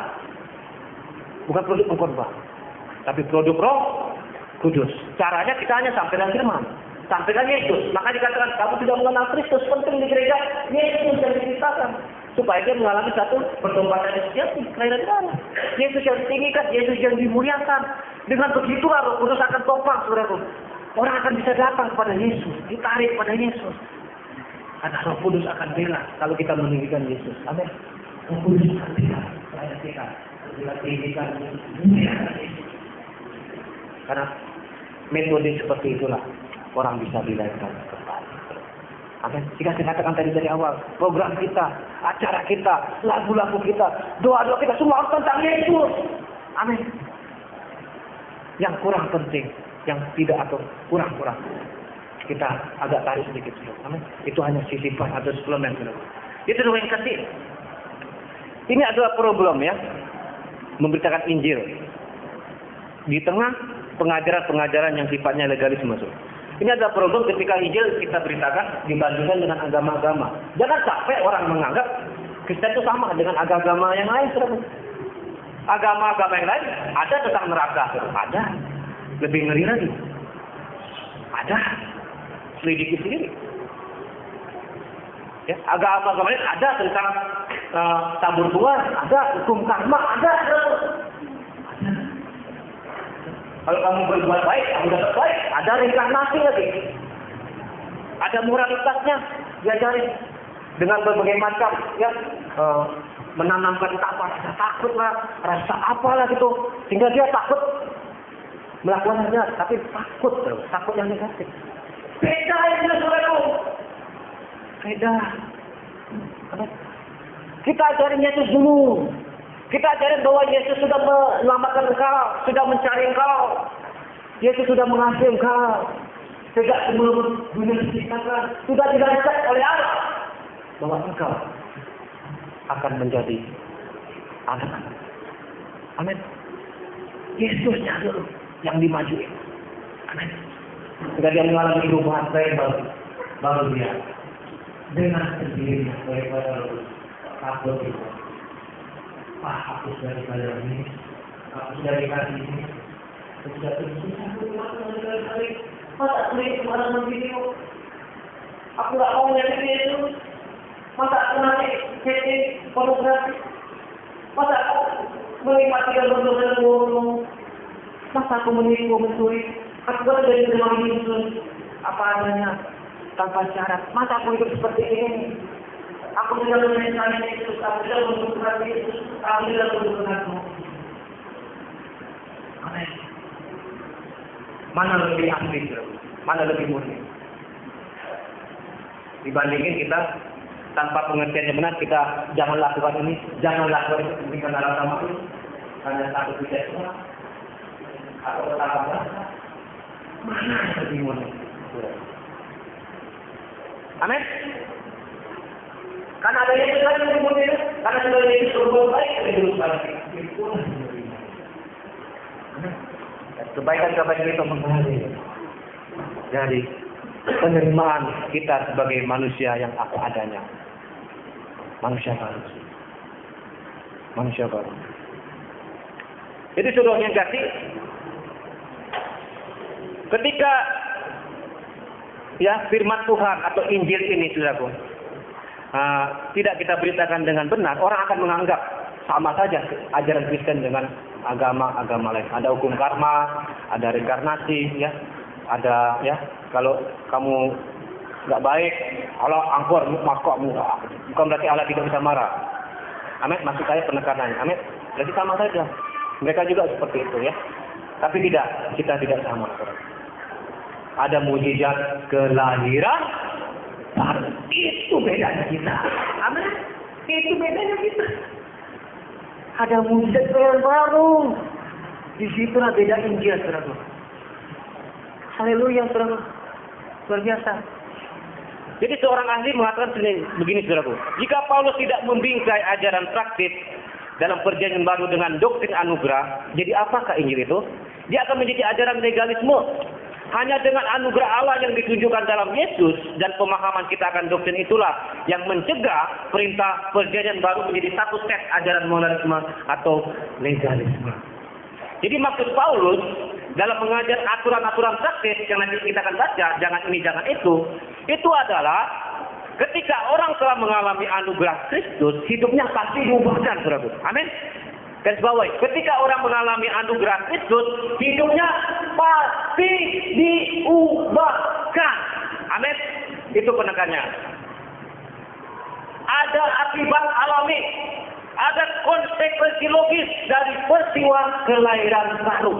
bukan produk pengkhotbah, tapi produk Roh Kudus. Caranya kita hanya sampaikan firman, sampaikan Yesus. Maka dikatakan kamu tidak mengenal Kristus, penting di gereja Yesus yang diceritakan supaya dia mengalami satu pertombatan yang sejati, kelahiran baru. Yesus yang ditinggikan, Yesus yang dimuliakan. Dengan begitulah Roh Kudus akan topang, saudaraku. Orang akan bisa datang kepada Yesus, ditarik pada Yesus. Karena Roh Kudus akan bela kalau kita meninggikan Yesus. Amin. Roh Kudus akan bela kita. Kita tinggikan Yesus. Karena metode seperti itulah orang bisa dilahirkan kembali. Amin. Jika saya katakan tadi dari awal, program kita, acara kita, lagu-lagu kita, doa-doa kita semua harus tentang Yesus. Amin. Yang kurang penting, yang tidak atau kurang-kurang, kita agak tarik sedikit. Amin. Itu hanya sisipan atau suplemen. Itu yang kasih. Ini adalah problem, ya, memberitakan Injil di tengah pengajaran-pengajaran yang sifatnya legalisme. Ini adalah problem ketika Injil kita beritakan dibandingkan dengan agama-agama. Jangan sampai orang menganggap Kristen itu sama dengan agama yang lain. Agama-agama yang lain ada tentang neraka, ada. Lebih ngeri lagi. Ada. Selidiki sendiri. Ya, agama-agama lain ada tentang tabur tuan, ada hukum karma, ada. Kalau kamu berbuat baik, kamu dapat baik. Ada reinkarnasi lagi. Ada moralitasnya diajarin dengan berbagai macam, ya, menanamkan rasa takut lah, rasa apalah gitu, sehingga dia takut melakukannya, tapi takut yang negatif. Beda itu saudaraku. Beda. Kita ajarin Yesus dulu. Kita ajarin bahwa Yesus sudah menyelamatkan engkau, sudah mencari engkau. Yesus sudah mengasihi engkau. Sejak sebelum dunia diciptakan, sudah dirancang oleh Allah bahwa engkau akan menjadi anak-anak. Amin. Yesusnya dulu yang dimajuin. Amin. Jika dia mengalami kehidupan baru dia dengan sendirinya daripada takut itu. Hapus dari kalian ini, hapus dari kasih ini. Sudah terus masa kulit kemana begini? Aku tak mau nyari itu. Masa aku nanti setting pornografi? Masa aku menikmati gambar-gambar burung? Masa aku menipu, mencuri? Aku buat dari rumah ini apa adanya, tanpa syarat. Masa aku hidup seperti ini? Aku tidak menyesali Yesus, aku tidak membutuhkan Yesus, aku tidak membutuhkanmu. Amin. Mana lebih asli, mana lebih murni? Dibandingin kita tanpa pengertian yang benar, kita jangan lakukan ini, jangan lakukan itu, mungkin karena rasa malu, karena takut tidak semua, atau takut. Mana yang lebih murni? Amin. Karena ada yang lebih murni, karena sudah Yesus berbuat baik, lebih baik. Kebaikan-kebaikan itu mengalir dari penerimaan kita sebagai manusia yang apa adanya. Manusia baru. Manusia baru. Jadi saudara yang kasih, ketika ya firman Tuhan atau Injil ini saudaraku tidak kita beritakan dengan benar, orang akan menganggap sama saja ajaran Kristen dengan agama-agama lain. Ada hukum karma, ada reinkarnasi, ya, ada ya. Kalau kamu nggak baik, Allah angkur makokmu. Bukan berarti Allah tidak bisa marah. Amin. Maksud saya penekanannya. Amin. Jadi sama saja. Mereka juga seperti itu, ya. Tapi tidak, kita tidak sama. Ada mujizat kelahiran, itu bedanya kita. Amin. Itu bedanya kita. Ada mujizat yang baru. Di situlah beda Injil, saudara. Haleluya, saudara. Luar biasa. Jadi seorang ahli mengatakan begini, saudaraku. Jika Paulus tidak membingkai ajaran praktis dalam perjanjian baru dengan doktrin anugerah, jadi apakah Injil itu? Dia akan menjadi ajaran legalisme. Hanya dengan anugerah Allah yang ditunjukkan dalam Yesus dan pemahaman kita akan doktrin itulah yang mencegah perintah perjanjian baru menjadi satu set ajaran moralisme atau legalisme. Jadi maksud Paulus dalam mengajar aturan-aturan praktis yang nanti kita akan baca, jangan ini, jangan itu adalah ketika orang telah mengalami anugerah Kristus, hidupnya pasti diubahkan, saudara. Amin. Garis bawahi, ketika orang mengalami anugerah Kristus, hidupnya pasti diubahkan. Amin. Itu penekannya. Ada akibat alami, ada konsekuensi logis dari peristiwa kelahiran baru.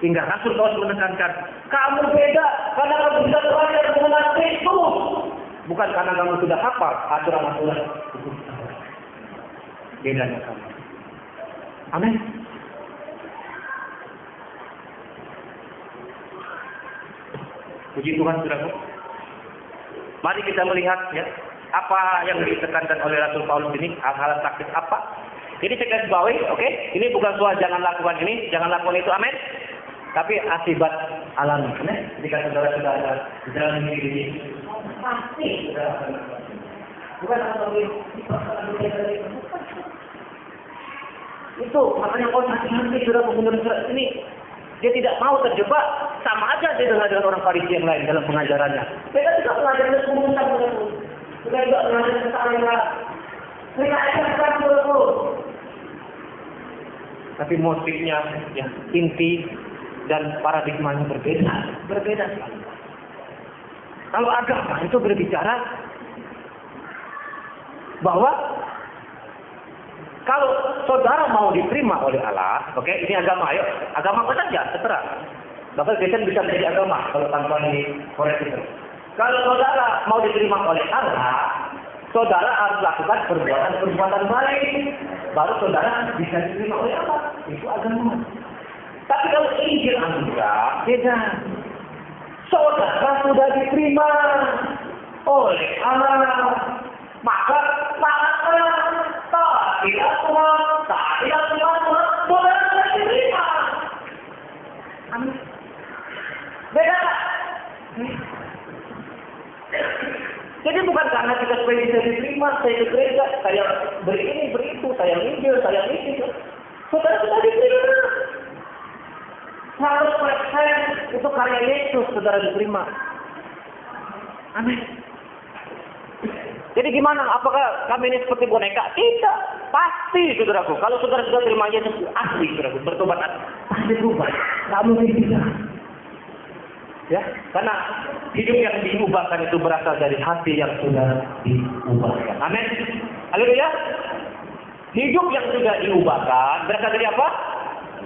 Sehingga Rasul Paulus menekankan, kamu beda karena kamu sudah belajar mengenal Kristus, bukan karena kamu sudah hafal aturan-aturan. Bedanya kamu. Amin. Puji Tuhan, saudaraku. Mari kita melihat ya apa yang ditekankan oleh Rasul Paulus ini, hal-hal praktis apa. Jadi saya garis bawahi, oke? Ini bukan soal jangan lakukan ini, jangan lakukan itu, amin. Tapi akibat alami, amin. Jika saudara sudah ada di dalam diri pasti sudah akan bukan itu makanya kalau hati-hati sudah menurut surat ini dia tidak mau terjebak, sama aja dia dengan orang Farisi yang lain dalam pengajarannya. Mereka juga pengajarannya semua. Sudah juga mengajar kesalahan. Mereka ajarkan dulu. Tapi motifnya, ya, inti dan paradigmanya berbeda. Berbeda sekali. Kalau agama itu berbicara bahwa kalau saudara mau diterima oleh Allah, oke, ini agama, ayo, agama apa saja, terserah. Bahkan Kristen bisa menjadi agama kalau tanpa dikoreksi. Kalau saudara mau diterima oleh Allah, saudara harus lakukan perbuatan baik, baru saudara bisa diterima oleh Allah. Itu agama. Tapi kalau Injil anugerah, beda. Saudara sudah diterima oleh Allah, maka tidak semua, saudara sudah diterima. Amin. Beda. Jadi bukan karena kita supaya bisa diterima, saya ke gereja, saya beri ini, beri itu, saya Injil, saya ini. Saudara sudah diterima. 100% itu karya Yesus, saudara diterima. Amin. Jadi gimana? Apakah kami ini seperti boneka? Tidak. Pasti, saudaraku. Kalau saudara sudah terima Yesus, asli, saudaraku. Bertobat, pasti berubah. Tidak mungkin bisa. Ya, karena hidup yang diubahkan itu berasal dari hati yang sudah diubahkan. Amin. Haleluya. Hidup yang sudah diubahkan berasal dari apa?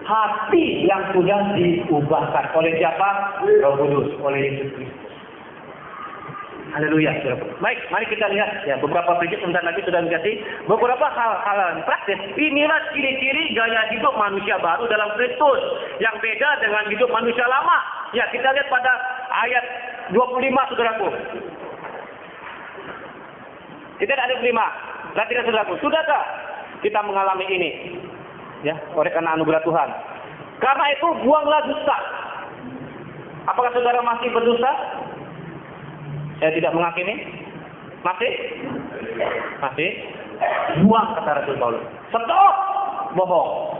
Hati yang sudah diubahkan oleh siapa? Roh Kudus, oleh Yesus Kristus. Haleluya. Baik, mari kita lihat ya beberapa prinsip sebentar lagi sudah dikasih beberapa hal-hal praktis. Inilah ciri-ciri gaya hidup manusia baru dalam Kristus yang beda dengan hidup manusia lama. Ya, kita lihat pada ayat 25, saudaraku. Kita ada 25. Perhatikan, saudaraku. Sudahkah kita mengalami ini? Ya, oleh karena anugerah Tuhan. Karena itu buanglah dusta. Apakah saudara masih berdusta? Saya tidak menghakimi. Masih? Masih? Buang, kata Rasul Paulus. Stop bohong.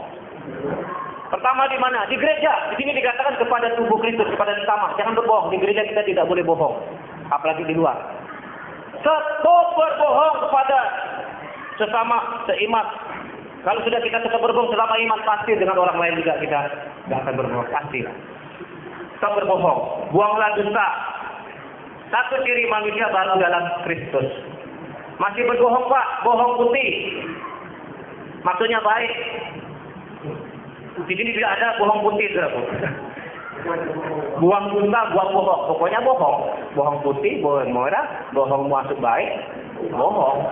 Pertama di mana? Di gereja. Di sini dikatakan kepada tubuh Kristus, kepada sesama. Jangan berbohong. Di gereja kita tidak boleh bohong. Apalagi di luar. Stop berbohong kepada sesama seiman. Kalau sudah kita tetap berbohong selama iman, pasti dengan orang lain juga kita tidak akan berbohong. Pasti. Stop berbohong. Buanglah dusta. Satu ciri manusia baru dalam Kristus. Masih berbohong, Pak? Bohong putih. Maksudnya baik. Di sini tidak ada bohong putih, saudara. Buang dusta, buang bohong. Pokoknya bohong. Bohong putih, bohong merah, bohong masuk baik, bohong.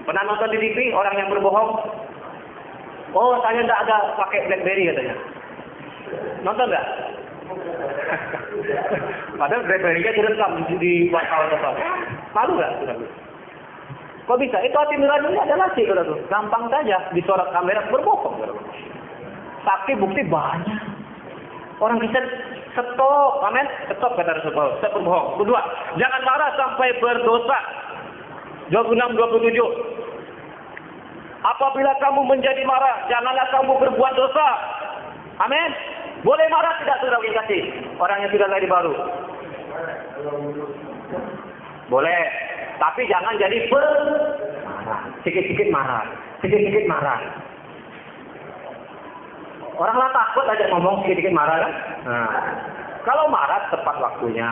Pernah nonton di TV orang yang berbohong? Oh, saya tidak ada pakai BlackBerry katanya. Nonton nggak? Padahal BlackBerry-nya direkam di wartawan. Malu nggak, saudara? Kok bisa? Itu hati nuraninya adalah sih, saudara. Gampang saja disorot kamera berbohong, saudara. Tapi bukti banyak. Orang Kristen stop, amin. Stop, kata Rasul Paulus. Stop berbohong. Kedua, jangan marah sampai berdosa. 26-27. Apabila kamu menjadi marah, janganlah kamu berbuat dosa. Amin. Boleh marah tidak, saudara yang kasih? Orang yang sudah lahir baru. Boleh. Tapi jangan jadi marah. Sikit-sikit marah. Sikit-sikit marah. Orang lah takut aja ngomong sedikit marah kan? Nah, kalau marah tepat waktunya,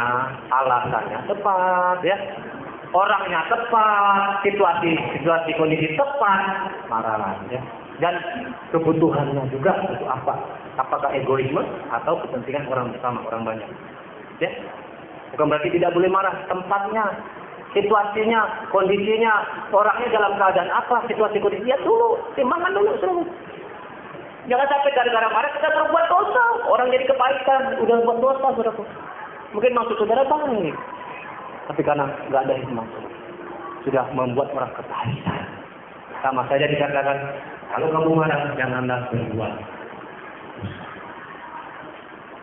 alasannya tepat, ya. Orangnya tepat, situasi kondisi tepat, marah ya. Dan kebutuhannya juga itu apa? Apakah egoisme atau kepentingan orang bersama, orang banyak? Ya. Bukan berarti tidak boleh marah, tempatnya, situasinya, kondisinya, orangnya dalam keadaan apa, situasi kondisinya dulu, timbangkan dulu, seluruh. Jangan sampai gara-gara marah kita berbuat dosa. Orang jadi kepahitan, udah buat dosa, saudara. Mungkin maksud saudara baik, tapi karena nggak ada hikmah, sudah membuat orang kepahitan. Sama saja dikatakan, kalau kamu marah, janganlah berbuat.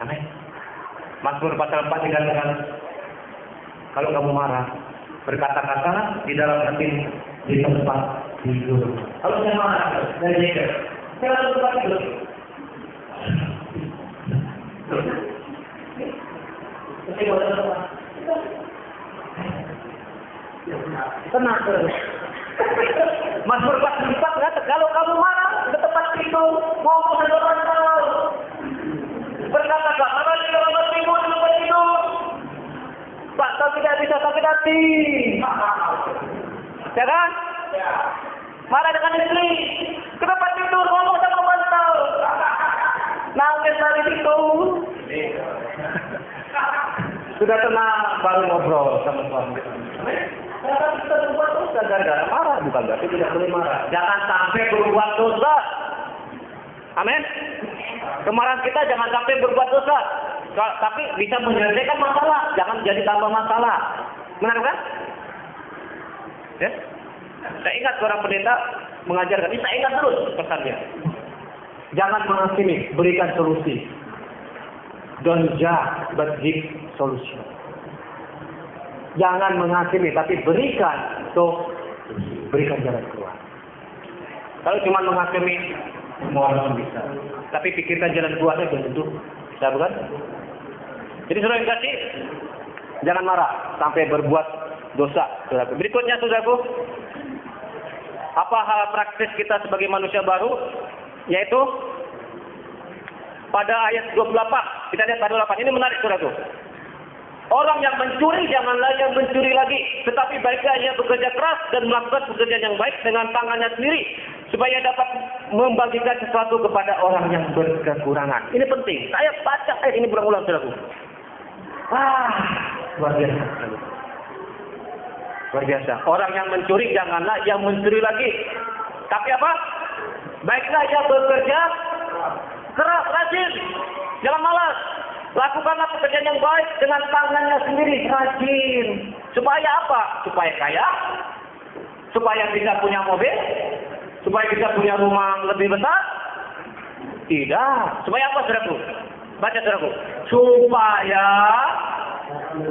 Amin. Mazmur pasal 4 dikatakan, kalau kamu marah, berkata-kata di dalam hati di tempat tidur. Kalau saya marah, saya jengkel. Saya langsung tempat tidur. Saya boleh apa? Tenang. Mazmur 44 kata, kalau kamu marah ke tempat itu, ngomong dengan bantal. Berkata-kata, marah di dalam hatimu di tempat itu. Bantal tidak bisa sakit hati. Ya kan? Marah dengan istri, ke tempat tidur, ngomong sama bantal. Nangis dari situ. Sudah tenang, baru ngobrol sama suami. Karena kita berbuat dosa gara-gara marah, bukan berarti tidak boleh marah. Jangan sampai berbuat dosa. Amin. Kemarahan kita jangan sampai berbuat dosa. Tapi bisa menyelesaikan masalah, jangan jadi tambah masalah. Benar kan? Ya. Saya ingat seorang pendeta mengajarkan ini, saya ingat terus pesannya. Jangan menghakimi, berikan solusi. Don't judge, but give solution. Jangan menghakimi, tapi berikan jalan keluar. Kalau cuma menghakimi, semua orang bisa. Tapi pikirkan jalan keluarnya belum tentu bisa, bukan? Jadi saudara yang kasih, jangan marah sampai berbuat dosa. Saudaraku. Berikutnya, saudaraku, apa hal praktis kita sebagai manusia baru? Yaitu pada ayat 28. Kita lihat pada 28. Ini menarik, saudaraku. Orang yang mencuri janganlah yang mencuri lagi, tetapi baiklah ia bekerja keras dan melakukan pekerjaan yang baik dengan tangannya sendiri, supaya dapat membagikan sesuatu kepada orang yang berkekurangan. Ini penting. Saya baca ayat ini berulang-ulang, saudaraku. Luar biasa. Luar biasa. Orang yang mencuri janganlah yang mencuri lagi, tapi apa? Baiklah ia bekerja keras, rajin, jangan malas. Lakukanlah pekerjaan yang baik dengan tangannya sendiri, rajin. Supaya apa? Supaya kaya, supaya bisa punya mobil, supaya bisa punya rumah lebih besar. Tidak. Supaya apa, saudaraku? Baca, saudaraku. Supaya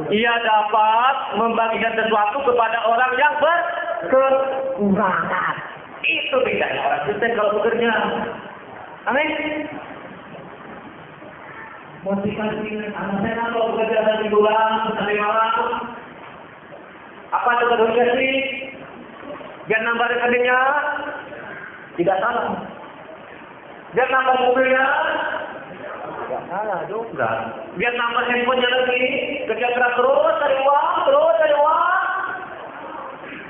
ia dapat membagikan sesuatu kepada orang yang berkekurangan. Itu bedanya orang Kristen kalau bekerja. Amin. Motivasi anak saya kalau bekerja dari bulan sampai malam. Apa itu motivasi? Biar nambah rekeningnya, tidak salah. Biar nambah mobilnya, tidak salah juga. Biar nambah handphonenya lagi, kerja keras terus cari uang,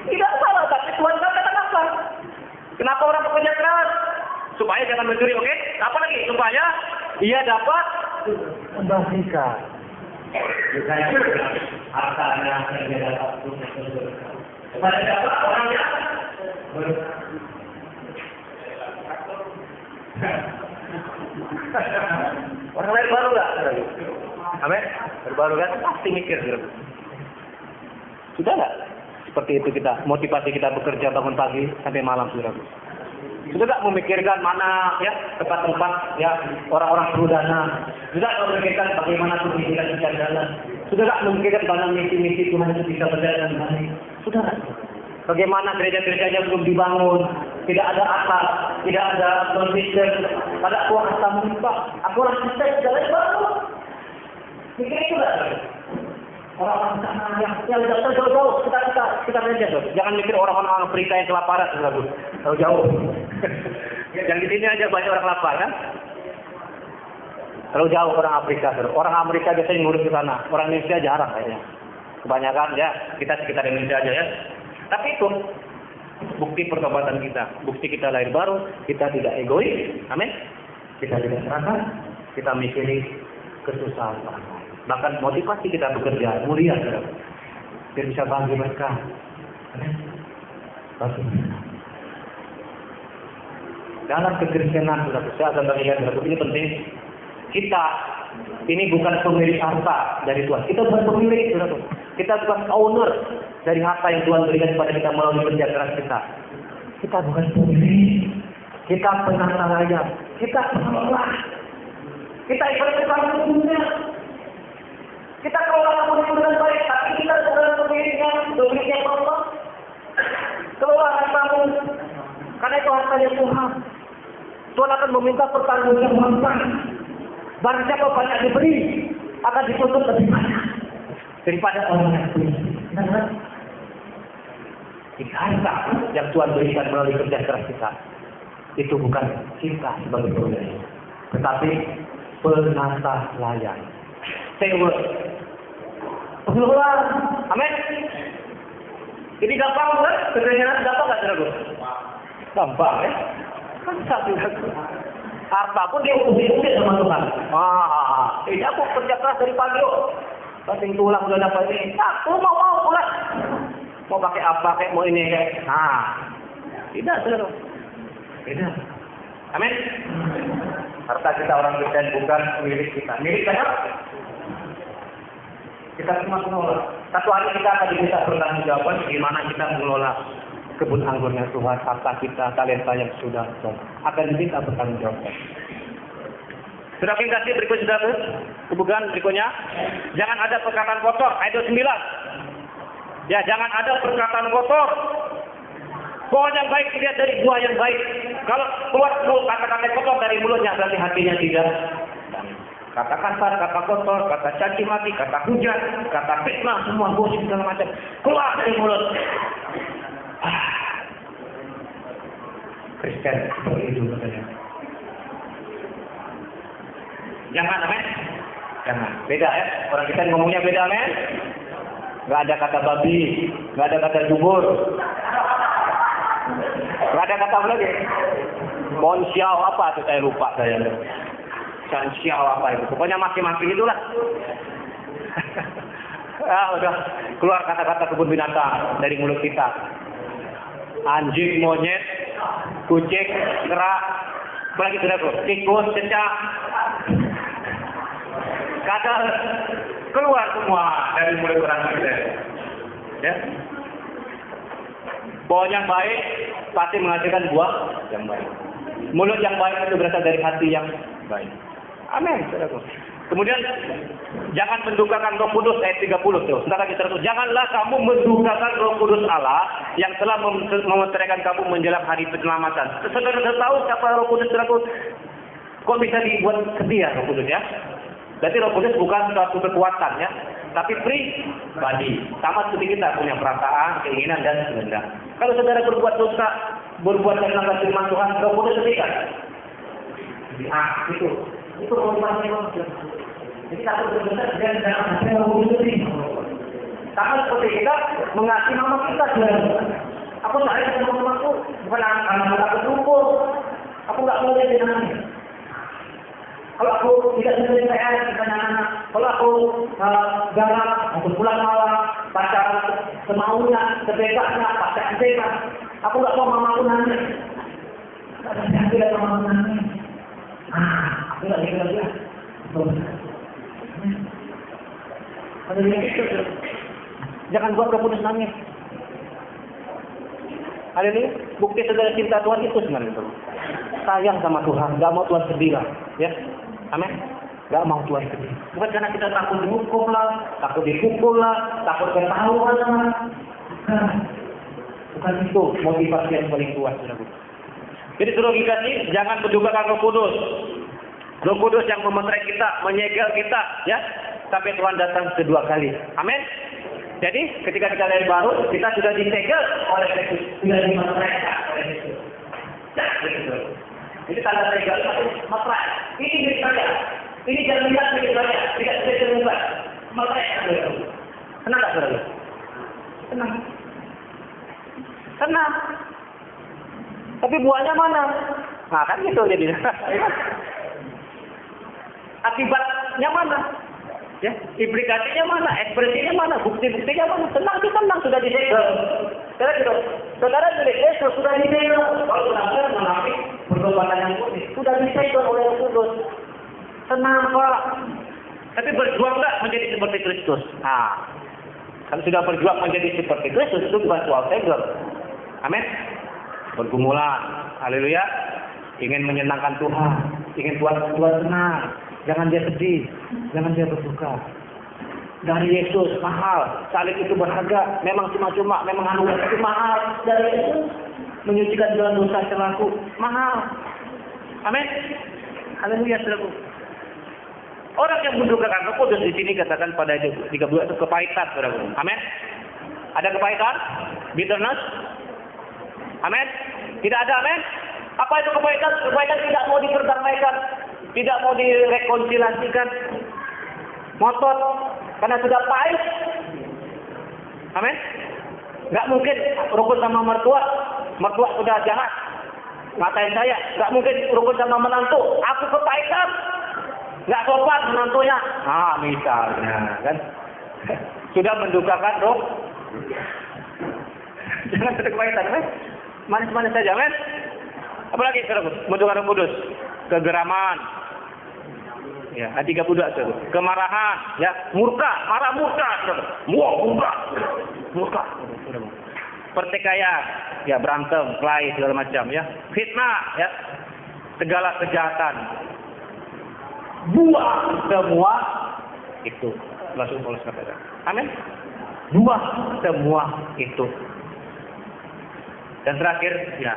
tidak salah. Tapi Tuhan katakan apa? Kenapa orang bekerja keras? Supaya jangan mencuri, oke? Apa lagi? Supaya ia dapat membagikan. Saya hartanya yang dapat supaya dapat orang yang orang lain baru nggak? Amin. Baru kan pasti mikir. Sudah nggak? Seperti itu kita motivasi kita bekerja bangun pagi sampai malam, saudara. Sudah tak memikirkan mana ya tempat-tempat ya orang-orang perlu dana. Sudah tak memikirkan bagaimana pendidikan bisa jalan. Sudah tak memikirkan bagaimana misi-misi Tuhan itu bisa berjalan dengan baik. Sudah tak. Bagaimana gereja-gereja yang belum dibangun, tidak ada atap, tidak ada konsisten, ada kuasa menimpa. Aku orang kita segala baru. Mikir itu tak. Orang-orang sana yang jauh-jauh kita belajar, tuh. Jangan mikir orang-orang Afrika yang kelaparan, jauh-jauh. Yang di sini aja banyak orang lapar kan? Terlalu jauh orang Afrika, orang Amerika biasanya ngurus ke sana, orang Indonesia jarang kayaknya. Kebanyakan ya kita sekitar Indonesia aja ya. Tapi itu bukti pertobatan kita, bukti kita lahir baru, kita tidak egois, amin. Kita tidak serakah, kita mikirin kesusahan orang lain. Bahkan motivasi kita bekerja mulia, biar bisa bagi mereka. Dalam kekristenan, saya akan bagikan ini penting. Kita ini bukan pemilik harta dari Tuhan. Kita bukan pemilik, kita bukan owner dari harta yang Tuhan berikan kepada kita melalui kerja keras kita. Kita bukan pemilik. Kita penata raya. Kita pengelola. Kita ibarat tukang punya. Kita kelola kamu dengan baik, tapi kita bukan pemiliknya Allah. Kelola hartamu, karena itu hartanya Tuhan. Tuhan akan meminta pertanggungjawaban. Barang siapa banyak diberi, akan dituntut lebih banyak daripada orang yang beri. Jadi harta yang Tuhan berikan melalui kerja keras kita, itu bukan kita sebagai pemberi, tetapi penata layan. Steward. Pengelola. Amin. Jadi gampang kan? Kerjanya gampang nggak saudaraku? Gampang ya. Kan saudaraku. Harta pun dia undi sama Tuhan. Ini aku kerja keras dari pagi yuk. Pasing tulang udah dapat ini. Aku mau pulang. Mau pakai apa? Kayak mau ini kayak. Tidak saudara. Tidak. Amin. Harta kita orang Kristen bukan milik kita. Milik siapa? Kita semua mengelola. Satu hari kita akan diminta pertanggungjawaban bagaimana kita mengelola kebun anggurnya Tuhan, harta kita, talenta yang sudah akan diminta pertanggungjawaban. Sudah kasih berikut sudah kebukaan berikutnya. Jangan ada perkataan kotor. Ayat 9. Ya, jangan ada perkataan kotor. Pohon yang baik dilihat dari buah yang baik. Kalau keluar kata-kata kotor dari mulutnya, berarti hatinya tidak. Kata kasar, kata kotor, kata caci maki, kata hujat, kata fitnah, semua gosip segala macam keluar dari mulut. Kristen seperti itu katanya. Jangan, amin. Jangan. Beda ya. Orang kita ngomongnya beda, amin. Gak ada kata babi, gak ada kata jubur, gak ada kata apa lagi. Monsiau apa tuh saya lupa saya. Sansiau apa itu. Pokoknya maki-maki itulah. Udah keluar kata-kata kebun binatang dari mulut kita. Anjing, monyet, kucing, kera, apalagi saudaraku, tikus, cecak. Kata keluar semua dari mulut orang kita. Ya. Pohon yang baik pasti menghasilkan buah yang baik. Mulut yang baik itu berasal dari hati yang baik. Amin, saudaraku. Kemudian jangan mendukakan Roh Kudus ayat 30 tuh. Sebentar lagi terus. Janganlah kamu mendukakan Roh Kudus Allah yang telah memeteraikan kamu menjelang hari penyelamatan. Saudara tahu siapa Roh Kudus, saudaraku? Kok bisa dibuat setia Roh Kudus ya? Berarti Roh Kudus bukan suatu kekuatan ya, tapi pribadi. Sama seperti kita punya perasaan, keinginan dan kehendak. Kalau saudara berbuat dosa, berbuat yang melanggar firman Tuhan, Roh Kudus setia. Itu motivasi manusia. Jadi takut berdosa dan jangan ada Roh Kudus ini. Sama seperti kita mengasihi mama kita saudara. Aku sayang sama mamaku, bukan anak aku kumpul. Aku nggak mau jadi anaknya. Kalau aku tidak menjadi PR dengan anak-anak, kalau aku galak, aku pulang malam, pacaran semaunya, sebebasnya, pacaran bebas, aku nggak mau mamaku nangis. Aku tidak mau mamaku nangis. Aku nggak bisa lagi. Jangan buat Roh Kudus nangis. Haleluya. Bukti saudara cinta Tuhan itu sebenarnya itu. Sayang sama Tuhan, nggak mau Tuhan sedih lah, ya. Amin. Gak mau Tuhan sedih. Bukan karena kita takut dihukum lah, takut dipukul lah, takut ketahuan lah. Bukan itu motivasi yang paling kuat. Jadi suruh dikasih, jangan mendukakan Roh Kudus. Roh Kudus yang memeterai kita, menyegel kita, ya. Sampai Tuhan datang kedua kali. Amin. Jadi ketika kita lahir baru, kita sudah disegel oleh Kristus, sudah dimeterai oleh Kristus. Jadi tanda segel itu meterai. Ini milik saya. Ini jangan lihat milik saya. Tidak bisa terubah. Meterai. Senang tak saudara? Senang. Senang. Tapi buahnya mana? Nah kan gitu jadi. Akibatnya mana? Ya, implikasinya mana? Ekspresinya mana? Bukti-buktinya mana? Senang itu senang sudah disegel. Saudara milik Yesus sudah disegel. Kalau saudara menafik pertobatan yang putih sudah disegel oleh Roh Kudus. Senang Pak. Tapi berjuang nggak menjadi seperti Kristus? Nah, kalau sudah berjuang menjadi seperti Kristus itu bukan soal segel. Amin. Bergumulan. Haleluya. Ingin menyenangkan Tuhan. Ingin Tuhan senang. Jangan dia sedih, jangan dia berduka. Dari Yesus mahal, salib itu berharga. Memang cuma-cuma, memang anugerah itu mahal. Dari Yesus menyucikan dalam dosa celaku mahal. Amin. Haleluya, saudaraku. Orang yang mendukakan Roh Kudus di sini katakan pada 32 itu kepahitan, saudaraku. Amin. Ada kepahitan, bitterness, Amin. Tidak ada, amin. Apa itu kebaikan? Kebaikan tidak mau diperdamaikan, tidak mau direkonsiliasikan. Ngotot karena sudah pahit. Amin. Nggak mungkin rukun sama mertua sudah jahat. Ngatain saya, nggak mungkin rukun sama menantu. Aku kepahitan, nggak sopan menantunya. Misalnya, kan? Sudah mendukakan roh. Jangan ada kepahitan, kan? Manis-manis saja, kan? Apalagi mendukakan roh kudus, kegeraman, ya, tiga budak itu, kemarahan, ya, murka, pertikaian, ya, berantem, kelahi segala macam, ya, fitnah, ya, segala kejahatan, buang semua itu. Rasul Paulus katakan, amin. Buang semua itu. Dan terakhir, ya,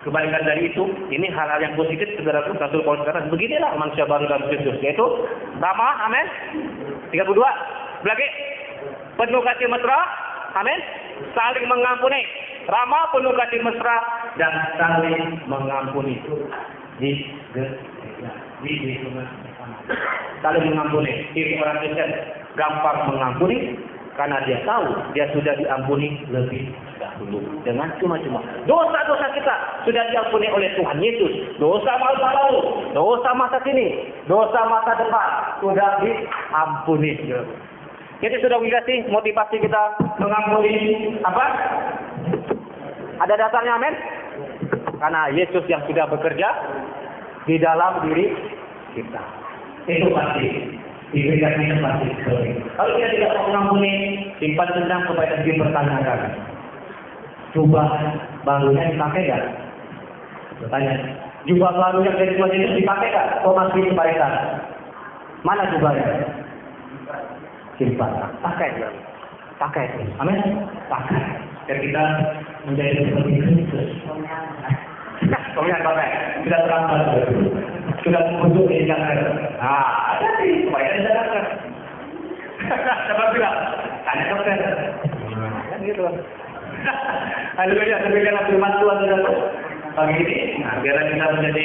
kebalikan dari itu, ini hal-hal yang positif, saudara Rasul Paulus katakan, beginilah manusia baru dalam Kristus, yaitu ramah, amin. 32, lagi, penuh kasih mesra, amin. Saling mengampuni, ramah, penuh kasih mesra, dan saling mengampuni. Saling mengampuni. Ini orang Kristen gampang mengampuni karena dia tahu dia sudah diampuni lebih dahulu dengan cuma-cuma. Dosa-dosa kita sudah diampuni oleh Tuhan Yesus. Dosa masa lalu, dosa masa kini, dosa masa depan sudah diampuni. Jadi sudah dikasih motivasi kita mengampuni apa? Ada dasarnya, amin. Karena Yesus yang sudah bekerja di dalam diri kita. Itu pasti. Diberikan itu pasti. Kalau kita tidak mau mengampuni, simpan dendam kepada dipertanyakan. Jubah barunya dipakai nggak? Bertanya. Jubah baru yang dari Tuhan itu dipakai nggak? Atau masih dibalikan? Mana jubahnya? Simpan. Pakai. Amin. Pakai. Dan kita menjadi seperti Kristus. Kemudian pakai. Sudah terangkan. Sudah muncul di jalan. Ada sih, supaya di jalan. Coba bilang, tanya dokter. Kan gitu. Haleluya, demikianlah firman Tuhan pagi ini. Biar kita menjadi